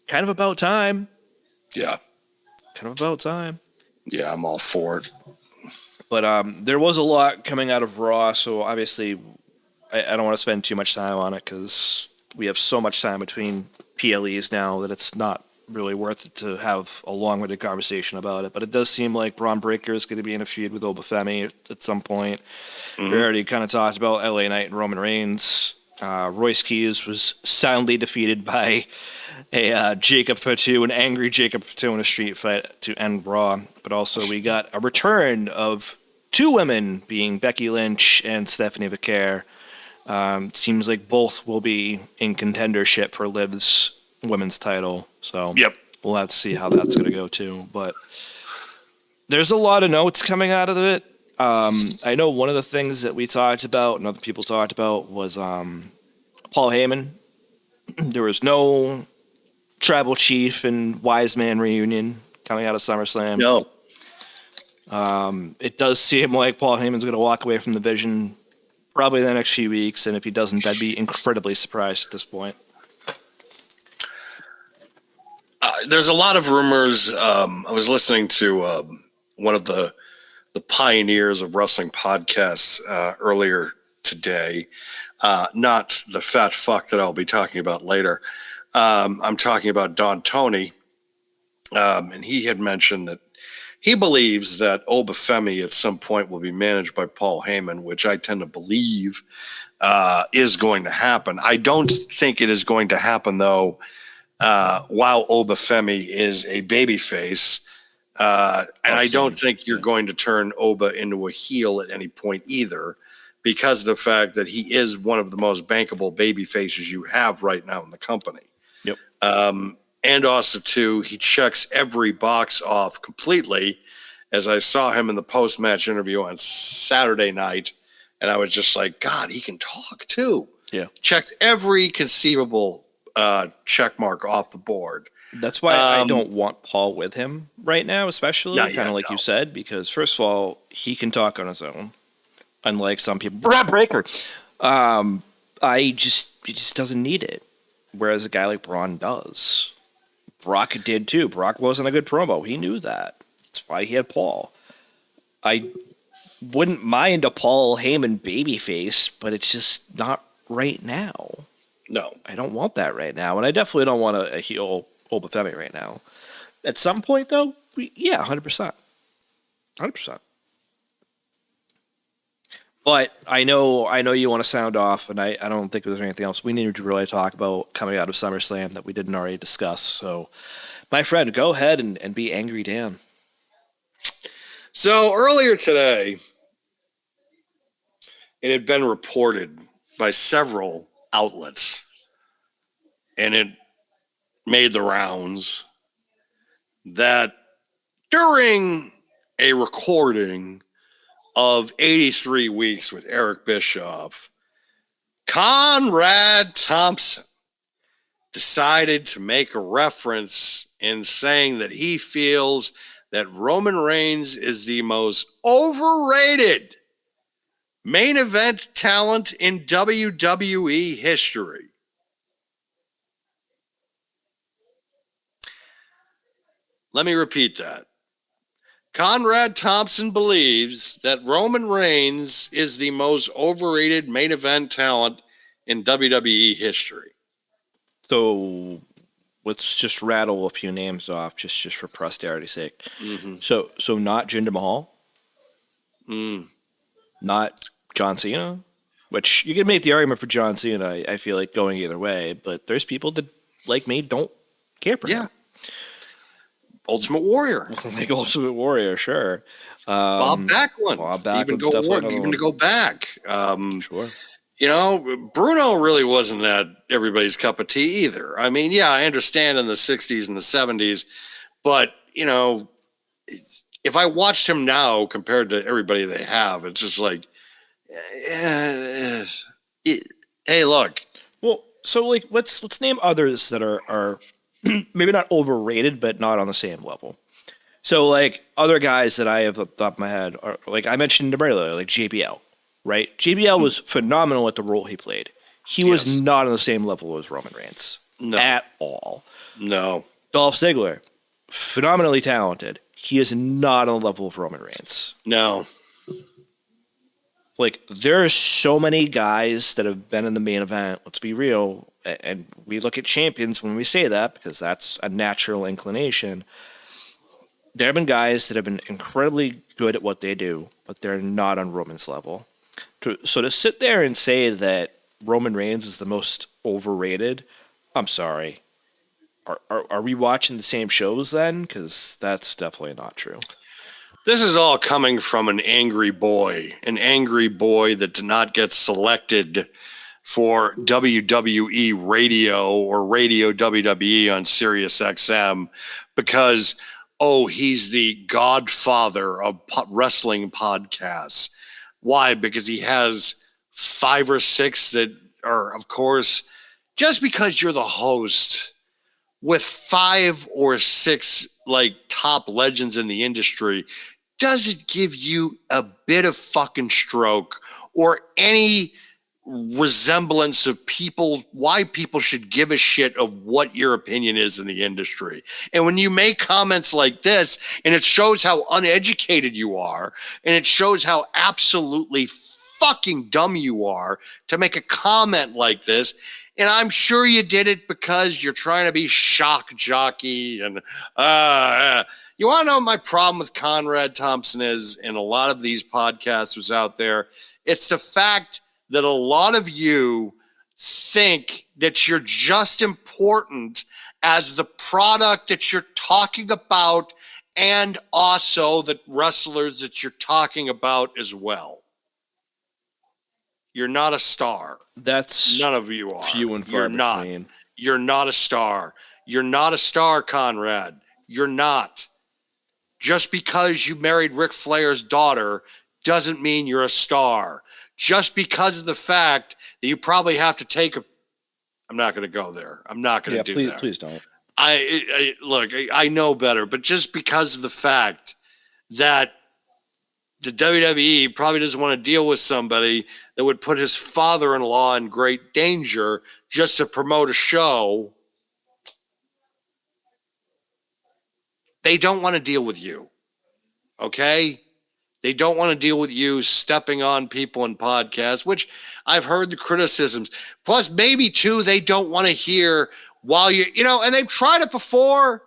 kind of about time. Yeah. Kind of about time. Yeah, I'm all for it. But there was a lot coming out of Raw, so obviously I don't want to spend too much time on it because we have so much time between PLEs now that it's not really worth it to have a long-winded conversation about it. But it does seem like Braun Breaker is going to be in a feud with Obafemi at some point. Mm-hmm. We already kind of talked about LA Knight and Roman Reigns. Royce Keys was soundly defeated by a Jacob Fatu, an angry Jacob Fatu in a street fight to end Raw. But also we got a return of two women, being Becky Lynch and Stephanie Vicaire. Seems like both will be in contendership for Liv's women's title. So Yep. we'll have to see how that's going to go too. But there's a lot of notes coming out of it. I know one of the things that we talked about and other people talked about was Paul Heyman. There was no Tribal Chief and Wise Man reunion coming out of SummerSlam. No. It does seem like Paul Heyman's going to walk away from the vision probably in the next few weeks, and if he doesn't, I'd be incredibly surprised at this point. There's a lot of rumors. I was listening to one of the pioneers of wrestling podcasts earlier today. Not the fat fuck that I'll be talking about later. I'm talking about Don Tony, and he had mentioned that he believes that Obafemi at some point will be managed by Paul Heyman, which I tend to believe is going to happen. I don't think it is going to happen, though, while Obafemi is a babyface. And I don't think you're going to turn Oba into a heel at any point either, because of the fact that he is one of the most bankable baby faces you have right now in the company. Yep. And also, too, he checks every box off completely, as I saw him in the post-match interview on Saturday night, and I was just like, God, he can talk, too. Yeah. Checked every conceivable check mark off the board. That's why I don't want Paul with him right now, especially, kind of like you said, because first of all, he can talk on his own, unlike some people. Brad Breaker! He just doesn't need it, whereas a guy like Braun does. Brock did too. Brock wasn't a good promo. He knew that. That's why he had Paul. I wouldn't mind a Paul Heyman babyface, but it's just not right now. No. I don't want that right now, and I definitely don't want a heel Obafemi right now. At some point, though, 100%. 100%. But I know you want to sound off, and I don't think there's anything else we need to really talk about coming out of SummerSlam that we didn't already discuss. So, my friend, go ahead and be angry, Dan. So earlier today, it had been reported by several outlets, and it made the rounds, that during a recording of 83 Weeks with Eric Bischoff, Conrad Thompson decided to make a reference in saying that he feels that Roman Reigns is the most overrated main event talent in WWE history. Let me repeat that. Conrad Thompson believes that Roman Reigns is the most overrated main event talent in WWE history. So let's just rattle a few names off, just for posterity's sake. Mm-hmm. So not Jinder Mahal, not John Cena, which you can make the argument for John Cena. I feel like going either way, but there's people that, like me, don't care for him. Ultimate Warrior. Like Ultimate Warrior, sure. Bob Backlund. Even to go back. Sure. You know, Bruno really wasn't that everybody's cup of tea either. I mean, I understand in the 60s and the 70s, but, you know, if I watched him now compared to everybody they have, it's just like, hey, look. Well, so like let's name others that are maybe not overrated, but not on the same level. So like other guys that I have at the top of my head are, like I mentioned him earlier, like JBL, right? JBL was phenomenal at the role he played. He was not on the same level as Roman Reigns at all. No. Dolph Ziggler, phenomenally talented. He is not on the level of Roman Reigns. No. Like, there are so many guys that have been in the main event. Let's be real. And we look at champions when we say that because that's a natural inclination. There have been guys that have been incredibly good at what they do, but they're not on Roman's level. So to sit there and say that Roman Reigns is the most overrated, I'm sorry. Are we watching the same shows then? Because that's definitely not true. This is all coming from an angry boy that did not get selected for WWE radio or radio WWE on Sirius XM because, oh, he's the godfather of wrestling podcasts. Why? Because he has 5 or 6 that are, of course, just because you're the host with 5 or 6 like top legends in the industry, does it give you a bit of fucking stroke or any resemblance of people, why people should give a shit of what your opinion is in the industry? And when you make comments like this, and it shows how uneducated you are, and it shows how absolutely fucking dumb you are to make a comment like this. And I'm sure you did it because you're trying to be shock jockey. And you want to know what my problem with Conrad Thompson is, and a lot of these podcasters out there? It's the fact that a lot of you think that you're just important as the product that you're talking about, and also the wrestlers that you're talking about as well. You're not a star. That's None of you are. few and far You're not. between. You're not a star. You're not a star, Conrad. You're not. Just because you married Ric Flair's daughter doesn't mean you're a star. Just because of the fact that you probably have to take a... I'm not going to go there. I'm not going to do please, that. Please don't. Look, I know better, but just because of the fact that the WWE probably doesn't want to deal with somebody that would put his father-in-law in great danger just to promote a show, they don't want to deal with you, okay? They don't want to deal with you stepping on people in podcasts, which I've heard the criticisms. Plus, maybe, too, they don't want to hear while and they've tried it before.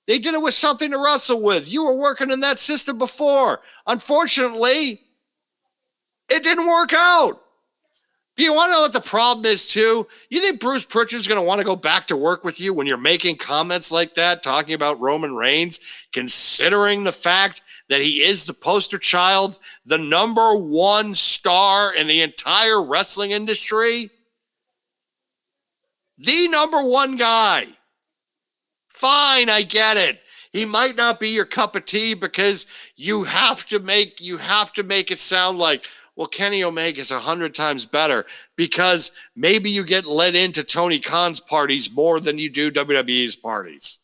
They did it with Something to Wrestle With. You were working in that system before. Unfortunately, it didn't work out. Do you want to know what the problem is, too? You think Bruce Pritchard's going to want to go back to work with you when you're making comments like that, talking about Roman Reigns, considering the fact that he is the poster child, the number 1 star in the entire wrestling industry? The number 1 guy. Fine, I get it. He might not be your cup of tea because you have to make it sound like, well, Kenny Omega's 100 times better because maybe you get let into Tony Khan's parties more than you do WWE's parties.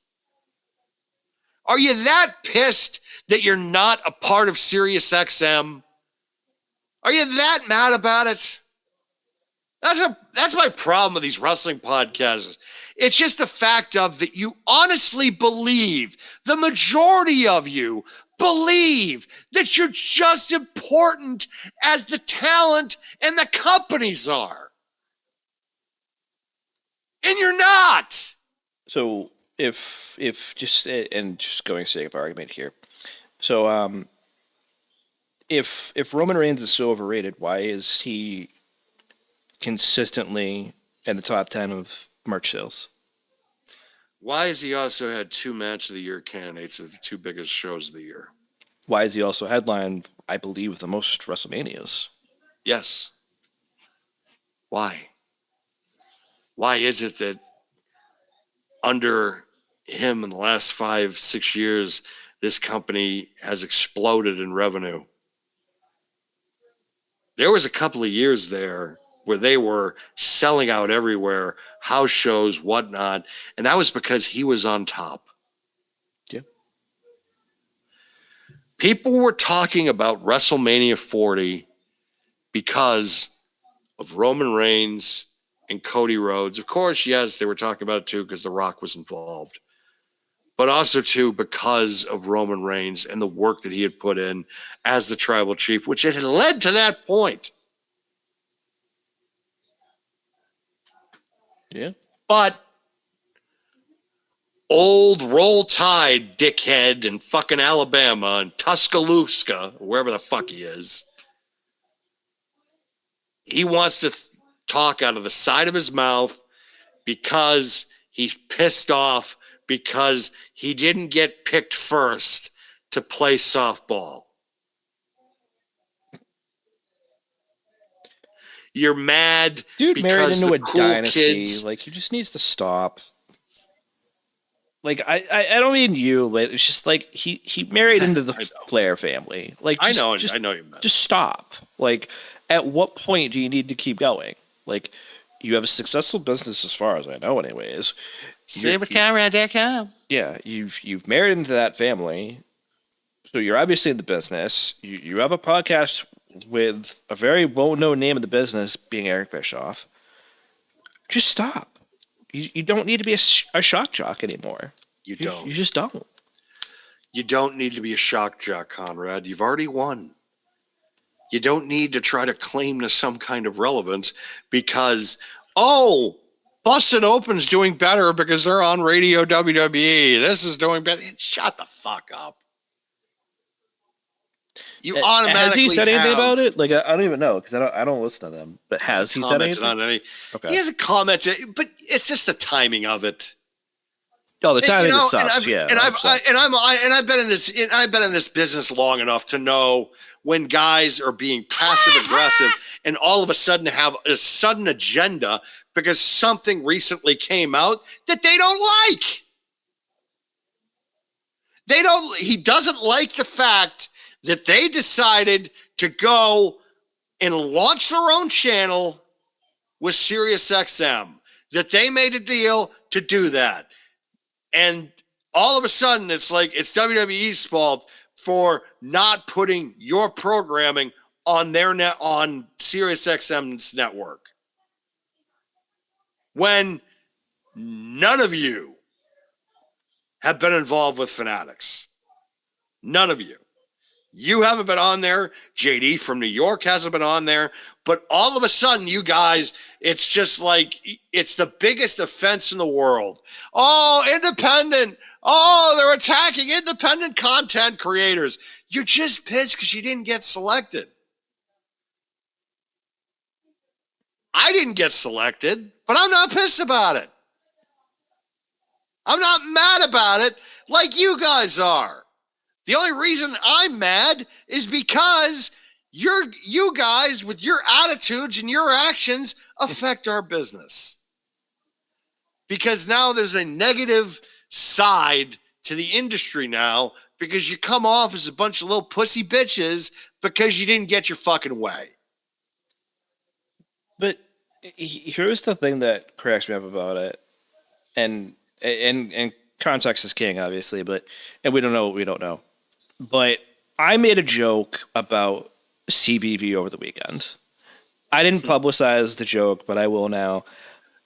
Are you that pissed that you're not a part of Sirius XM? Are you that mad about it? That's my problem with these wrestling podcasts. It's just the fact of that you honestly believe, the majority of you believe that you're just important as the talent and the companies are. And you're not. So if just going sake of argument here. So if Roman Reigns is so overrated, why is he consistently in the top 10 of merch sales? Why has he also had 2 match of the year candidates at the 2 biggest shows of the year? Why is he also headlined, I believe, the most WrestleManias? Yes. Why? Why is it that under him in the last 5-6 years, this company has exploded in revenue? There was a couple of years there where they were selling out everywhere, house shows, whatnot, and that was because he was on top. Yeah. People were talking about WrestleMania 40 because of Roman Reigns and Cody Rhodes. Of course, yes, they were talking about it too because The Rock was involved. But also too because of Roman Reigns and the work that he had put in as the tribal chief, which it had led to that point. Yeah. But old Roll Tide dickhead in fucking Alabama and Tuscaloosa, wherever the fuck he is, he wants to talk out of the side of his mouth because he's pissed off because he didn't get picked first to play softball. You're mad, dude, married because into the a cool dynasty. kids. Like, he just needs to stop. Like, I don't mean you, but it's just like he married into the Flair family. Like, I just, know you meant. Just stop. Like, at what point do you need to keep going? Like, you have a successful business, as far as I know, anyways. Same with Conrad.com. Yeah, you've married into that family, so you're obviously in the business. You have a podcast with a very well-known name in the business, being Eric Bischoff. Just stop. You don't need to be a shock jock anymore. You don't. You just don't. You don't need to be a shock jock, Conrad. You've already won. You don't need to try to claim to some kind of relevance because, Busted Open's doing better because they're on Radio WWE. This is doing better. Shut the fuck up. You automatically has he said anything have, about it? Like, I don't even know because I don't listen to them. But has he said anything? On any, Okay. He hasn't commented, but it's just the timing of it. Oh, the timing is sus. I've been in this business long enough to know when guys are being passive aggressive and all of a sudden have a sudden agenda because something recently came out that they don't like. He doesn't like the fact that they decided to go and launch their own channel with SiriusXM, that they made a deal to do that. And all of a sudden, it's like it's WWE's fault for not putting your programming on their on SiriusXM's network. When none of you have been involved with Fanatics. None of you. You haven't been on there. JD from New York hasn't been on there. But all of a sudden, you guys, it's just like, it's the biggest offense in the world. Oh, independent. Oh, they're attacking independent content creators. You're just pissed because you didn't get selected. I didn't get selected, but I'm not pissed about it. I'm not mad about it like you guys are. The only reason I'm mad is because you guys, with your attitudes and your actions, affect our business. Because now there's a negative side to the industry now because you come off as a bunch of little pussy bitches because you didn't get your fucking way. But here's the thing that cracks me up about it, and context is king, obviously, and we don't know what we don't know. But I made a joke about CVV over the weekend. I didn't publicize the joke, but I will now.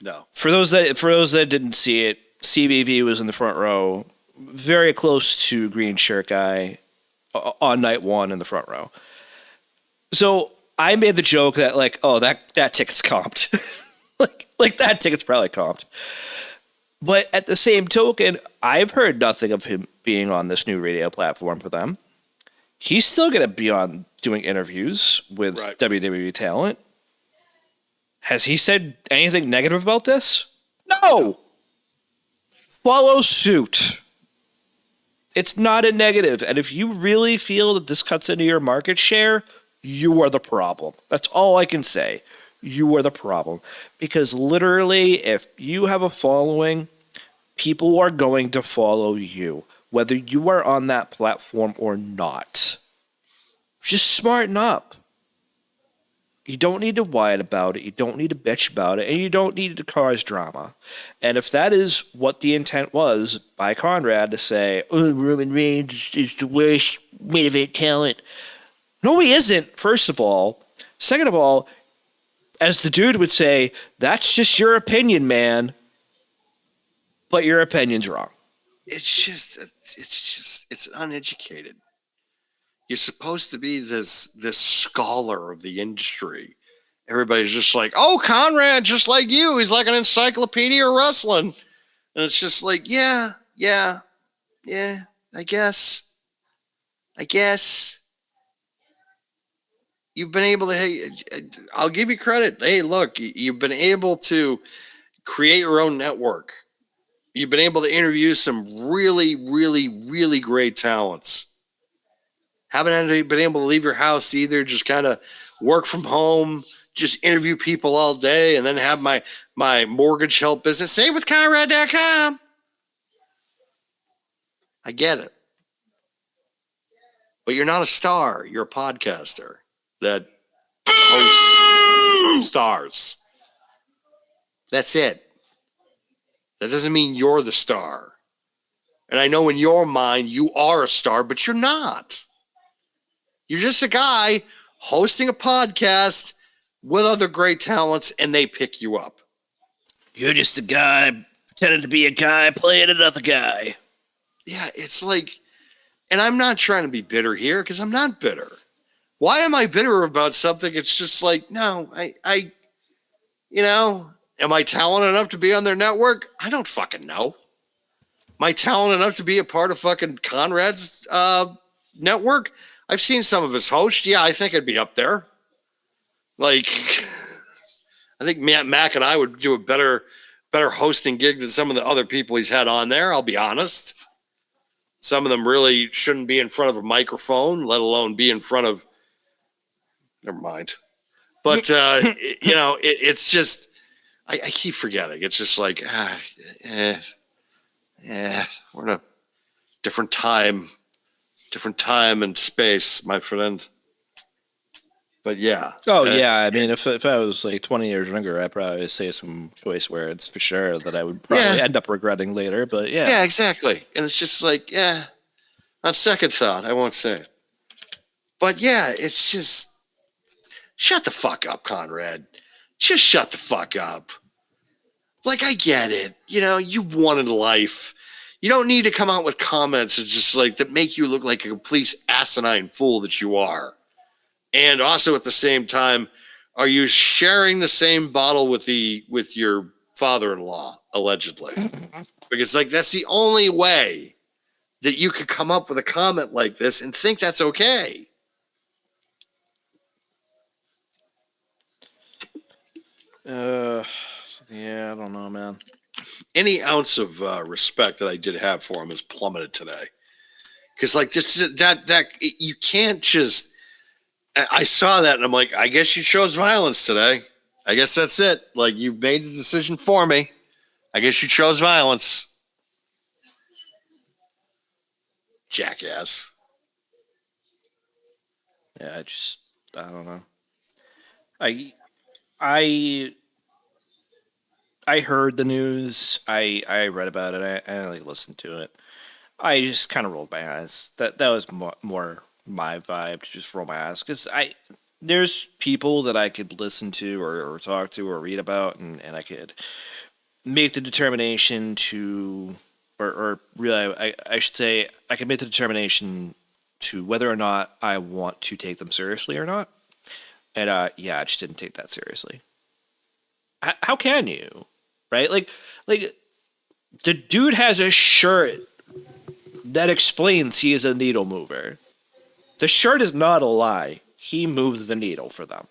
No. For those that didn't see it, CVV was in the front row, very close to Green Shirt Guy on night one in the front row. So I made the joke that that ticket's comped. like that ticket's probably comped. But at the same token, I've heard nothing of him being on this new radio platform for them. He's still going to be on doing interviews with WWE talent. Has he said anything negative about this? No. Follow suit. It's not a negative. And if you really feel that this cuts into your market share, you are the problem. That's all I can say. You are the problem. Because literally, if you have a following, people are going to follow you, whether you are on that platform or not. Just smarten up. You don't need to whine about it. You don't need to bitch about it. And you don't need to cause drama. And if that is what the intent was by Conrad to say, Roman Reigns is the worst main event talent. No, he isn't, first of all. Second of all, as the dude would say, that's just your opinion, man. But your opinion's wrong. It's uneducated. You're supposed to be this scholar of the industry. Everybody's just like, oh, Conrad, just like you. He's like an encyclopedia of wrestling. And it's just like, yeah, I guess. you've been able to, hey, I'll give you credit. Hey, look, you've been able to create your own network. You've been able to interview some really, really, really great talents. Haven't been able to leave your house either. Just kind of work from home, just interview people all day, and then have my mortgage help business. Save with Conrad.com. I get it. But you're not a star. You're a podcaster that hosts stars. That's it. That doesn't mean you're the star. And I know in your mind you are a star, but you're not. You're just a guy hosting a podcast with other great talents, and they pick you up. You're just a guy pretending to be a guy playing another guy. Yeah, it's like, and I'm not trying to be bitter here because I'm not bitter. Why am I bitter about something? It's just like, no, am I talented enough to be on their network? I don't fucking know. Am I talented enough to be a part of fucking Conrad's network? I've seen some of his hosts. Yeah, I think I'd be up there. Like, I think Mac and I would do a better hosting gig than some of the other people he's had on there. I'll be honest. Some of them really shouldn't be in front of a microphone, let alone be in front of. Never mind. But it's just I keep forgetting. It's just like we're in a different time and space, my friend. But yeah. Oh, yeah. I mean, if I was like 20 years younger, I'd probably say some choice words for sure that I would probably end up regretting later. But yeah. Yeah, exactly. And it's just like, on second thought, I won't say it. But yeah, it's just, shut the fuck up, Conrad. Just shut the fuck up. Like, I get it. You've wanted life. You don't need to come out with comments that just like that make you look like a complete asinine fool that you are. And also at the same time, are you sharing the same bottle with your father-in-law, allegedly? Because like that's the only way that you could come up with a comment like this and think that's okay. Yeah, I don't know, man. Any ounce of respect that I did have for him has plummeted today. Because like that you can't just. I saw that and I'm like, I guess you chose violence today. I guess that's it. Like you've made the decision for me. I guess you chose violence. Jackass. Yeah, I don't know. I heard the news. I read about it. I like listened to it. I just kind of rolled my eyes. That was more my vibe, to just roll my eyes, because there's people that I could listen to or talk to or read about, and I could make the determination to, or really, I should say, I could make the determination to whether or not I want to take them seriously or not. And yeah, I just didn't take that seriously. How can you, right? Like the dude has a shirt that explains he is a needle mover. The shirt is not a lie. He moves the needle for them.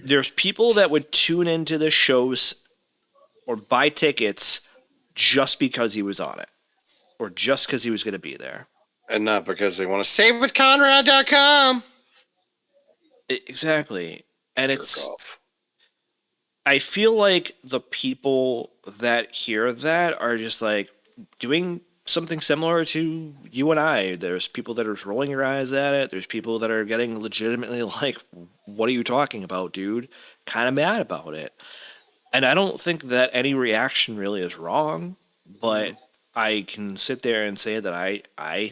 There's people that would tune into the shows or buy tickets just because he was on it, or just because he was going to be there. And not because they want to save with Conrad.com. Exactly. And Jerk it's off. I feel like the people that hear that are just like doing something similar to you and I. There's people that are rolling your eyes at it. There's people that are getting legitimately like, what are you talking about, dude? Kind of mad about it. And I don't think that any reaction really is wrong, but I can sit there and say that I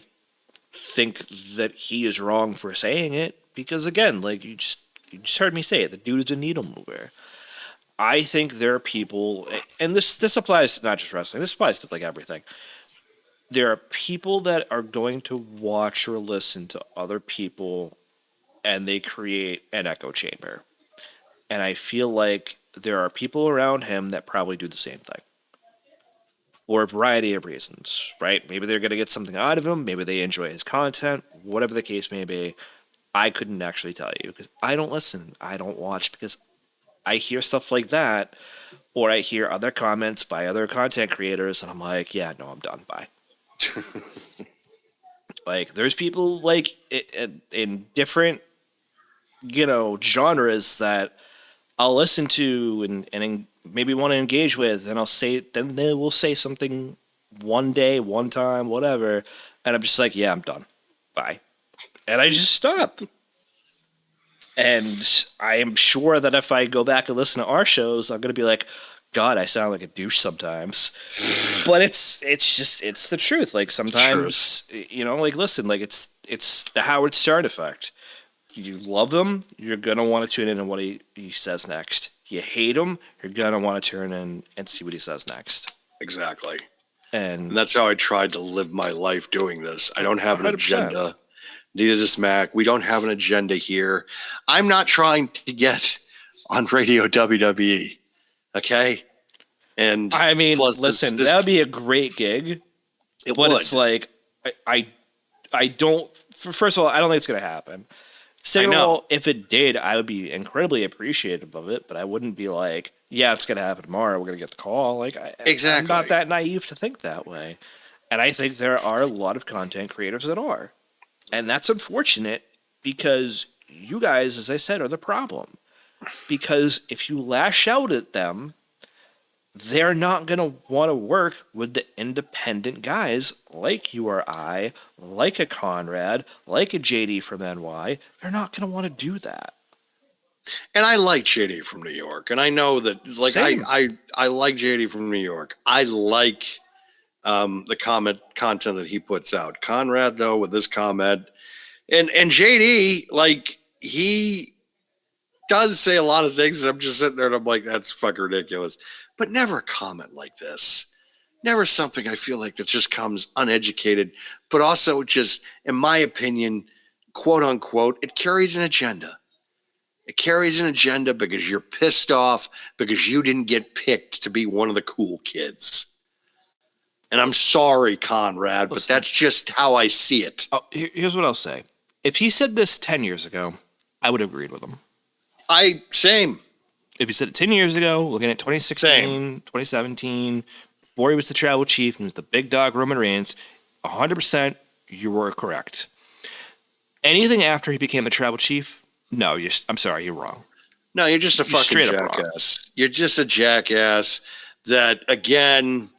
think that he is wrong for saying it, because again, like you just heard me say it, the dude is a needle mover. I think there are people, and this applies to not just wrestling, this applies to like everything. There are people that are going to watch or listen to other people, and they create an echo chamber. And I feel like there are people around him that probably do the same thing. for a variety of reasons, right? Maybe they're going to get something out of him. Maybe they enjoy his content, whatever the case may be. I couldn't actually tell you because I don't listen. I don't watch because I hear stuff like that, or I hear other comments by other content creators, and I'm like, yeah, no, I'm done. Bye. Like, there's people like in different, genres that I'll listen to and maybe want to engage with, and then they will say something one day, one time, whatever, and I'm just like, yeah, I'm done. Bye. And I just stop. And I am sure that if I go back and listen to our shows, I'm gonna be like, God, I sound like a douche sometimes. But it's the truth. Like sometimes, like listen, like it's the Howard Stern effect. You love him, you're gonna want to tune in on what he says next. You hate him, you're gonna want to turn in and see what he says next. Exactly. And that's how I tried to live my life doing this. I don't have an 100%. agenda. Neither does Mac. We don't have an agenda here. I'm not trying to get on Radio WWE. Okay? And I mean, plus listen, that would be a great gig. It but would. It's like I don't. First of all, I don't think it's gonna happen. Second of all, if it did, I would be incredibly appreciative of it. But I wouldn't be like, yeah, it's gonna happen tomorrow. We're gonna get the call. Like, exactly. I'm not that naive to think that way. And I think there are a lot of content creators that are. And that's unfortunate because you guys, as I said, are the problem. Because if you lash out at them, they're not going to want to work with the independent guys like you or I, like a Conrad, like a JD from NY. They're not going to want to do that. And I like JD from New York. And I know that, like, Same. I like JD from New York. I like the content that he puts out. Conrad, though, with this comment, and JD, like, he does say a lot of things that I'm just sitting there and I'm like, that's fucking ridiculous. But never a comment like this. Never something I feel like that just comes uneducated, but also just, in my opinion, quote unquote, it carries an agenda. It carries an agenda because you're pissed off because you didn't get picked to be one of the cool kids. And I'm sorry, Conrad, but that's just how I see it. Oh, here's what I'll say. If he said this 10 years ago, I would have agreed with him. Same. If he said it 10 years ago, looking at 2016, 2017, before he was the tribal chief and was the big dog Roman Reigns, 100% you were correct. Anything after he became the tribal chief, no, I'm sorry, you're wrong. No, you're just a fucking jackass. You're just a jackass that, again,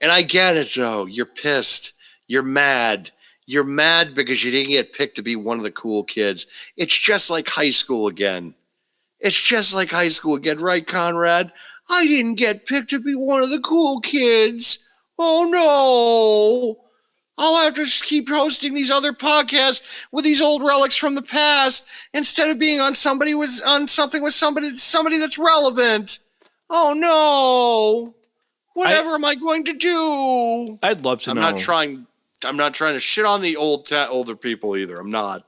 and I get it, though. You're pissed. You're mad. You're mad because you didn't get picked to be one of the cool kids. It's just like high school again. It's just like high school again, right, Conrad? I didn't get picked to be one of the cool kids. Oh, no. I'll have to just keep hosting these other podcasts with these old relics from the past instead of being on something with somebody that's relevant. Oh, no. Whatever am I going to do? I'd love to know. I'm not trying to shit on the older people either. I'm not.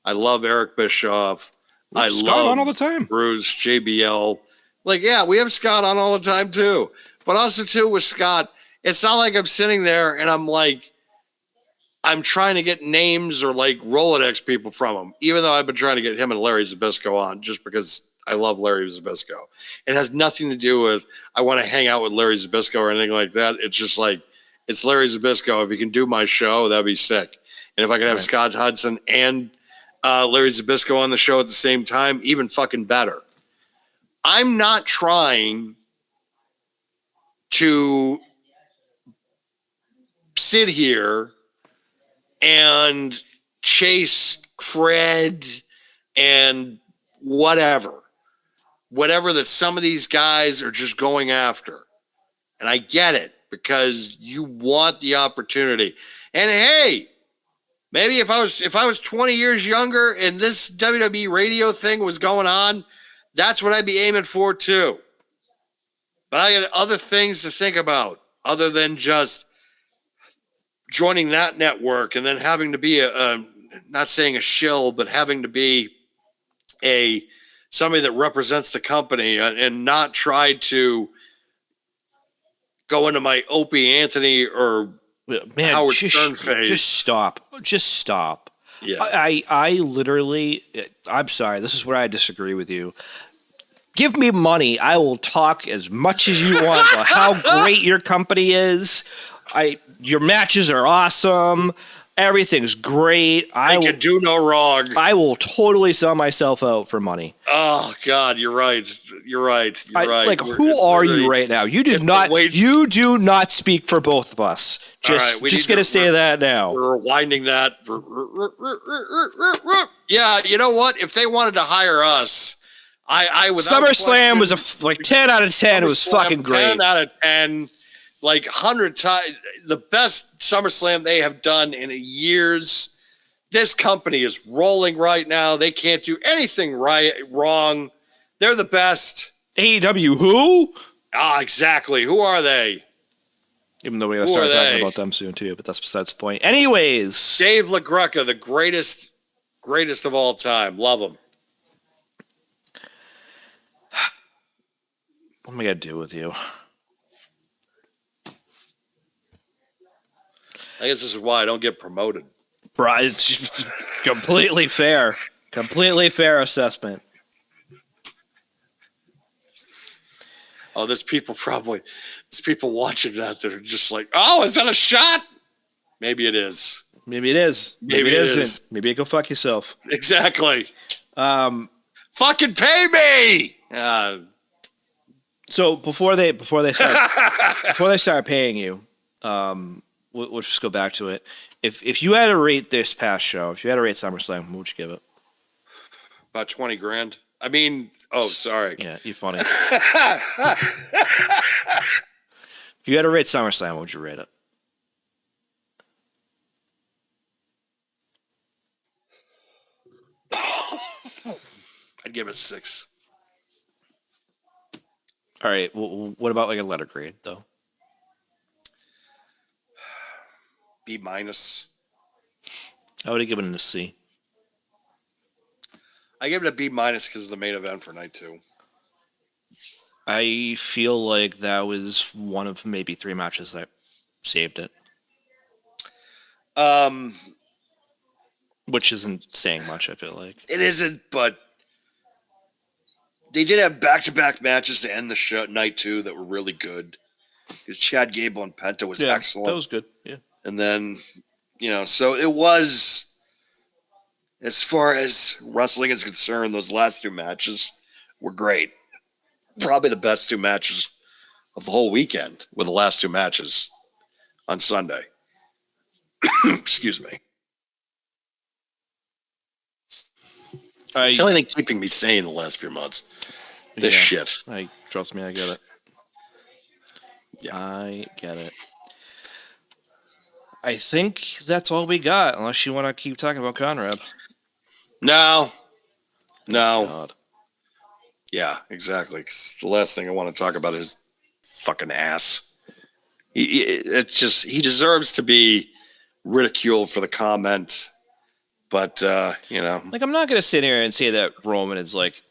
I love Eric Bischoff. I love on all the time. Bruce, JBL. Like, yeah, we have Scott on all the time too. But also too with Scott, it's not like I'm sitting there and I'm trying to get names or like Rolodex people from him, even though I've been trying to get him and Larry Zbyszko on just because I love Larry Zbyszko. It has nothing to do with I want to hang out with Larry Zbyszko or anything like that. It's just like, it's Larry Zbyszko. If he can do my show, that'd be sick. And if I could have Scott Hudson and Larry Zbyszko on the show at the same time, even fucking better. I'm not trying to sit here and chase cred and whatever that some of these guys are just going after. And I get it because you want the opportunity. And hey, maybe if I was 20 years younger and this WWE radio thing was going on, that's what I'd be aiming for too. But I got other things to think about other than just joining that network and then having to be not saying a shill, but having to be somebody that represents the company and not try to go into my Opie Anthony or Man, Howard Stern phase. Just stop. Yeah. I literally, I'm sorry, this is where I disagree with you. Give me money. I will talk as much as you want about how great your company is. Your matches are awesome. Everything's great. I can do no wrong. I will totally sell myself out for money. Oh God, you're right. You're right. Like, who are you right now? You do not. You do not speak for both of us. Just gonna say that now. We're winding that. Yeah, you know what? If they wanted to hire us, I was SummerSlam was like 10 out of 10. It was fucking great. 10 out of 10. Like 100 times the best SummerSlam they have done in years. This company is rolling right now. They can't do anything wrong. They're the best. AEW who? Exactly. Who are they? Even though we're gonna start talking about them soon too, but that's besides the point. Anyways, Dave LaGreca, the greatest of all time. Love him. What am I gonna do with you? I guess this is why I don't get promoted. Right, it's completely fair. Completely fair assessment. Oh, there's people watching that that are just like, oh, is that a shot? Maybe it is. Maybe it is. Maybe it isn't. Maybe go fuck yourself. Exactly. Fucking pay me. So before they start paying you, we'll just go back to it. If you had to rate this past show, if you had to rate SummerSlam, what would you give it? About 20 grand. I mean, sorry. Yeah, you're funny. If you had to rate SummerSlam, what would you rate it? I'd give it 6. All right. Well, what about like a letter grade though? B-. I would have given it a C. I give it a B- because of the main event for night 2. I feel like that was one of maybe 3 matches that saved it. Which isn't saying much, I feel like. It isn't, but they did have back-to-back matches to end the show night 2 that were really good. Chad Gable and Penta was excellent. That was good. Yeah. And then, so it was, as far as wrestling is concerned, those last 2 matches were great. Probably the best 2 matches of the whole weekend were the last 2 matches on Sunday. Excuse me. It's the only thing keeping me sane the last few months. This shit. Trust me, I get it. Yeah. I get it. I think that's all we got, unless you want to keep talking about Conrad. No. God. Yeah, exactly. 'Cause the last thing I want to talk about is fucking ass. He deserves to be ridiculed for the comment, but Like, I'm not gonna sit here and say that Roman is like,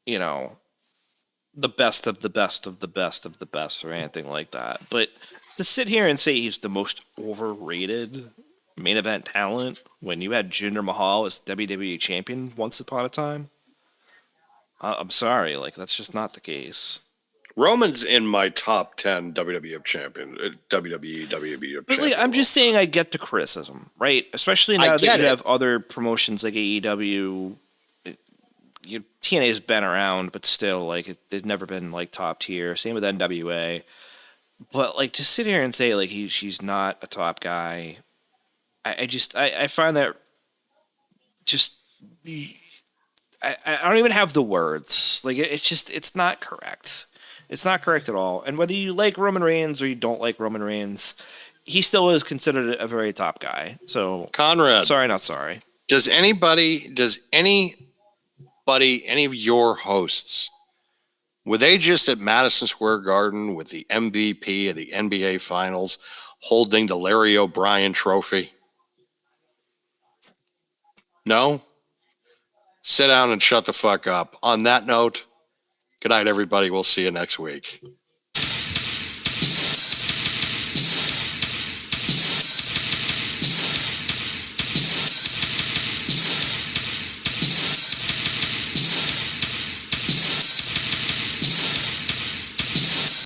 the best of the best of the best of the best or anything like that. But to sit here and say he's the most overrated main event talent when you had Jinder Mahal as WWE champion once upon a time, I'm sorry, like that's just not the case. Roman's in my top 10 WWE champion. Really, I'm just saying I get the criticism, right? Especially now that you have other promotions like AEW. TNA's been around, but still, like, they've never been, like, top tier. Same with NWA. But, like, to sit here and say, like, she's not a top guy, I find that just... I don't even have the words. Like, it's not correct. It's not correct at all. And whether you like Roman Reigns or you don't like Roman Reigns, he still is considered a very top guy. So, Conrad. Sorry, not sorry. Does any of your hosts, were they just at Madison Square Garden with the MVP of the NBA Finals holding the Larry O'Brien trophy? No? Sit down and shut the fuck up. On that note, good night, everybody. We'll see you next week.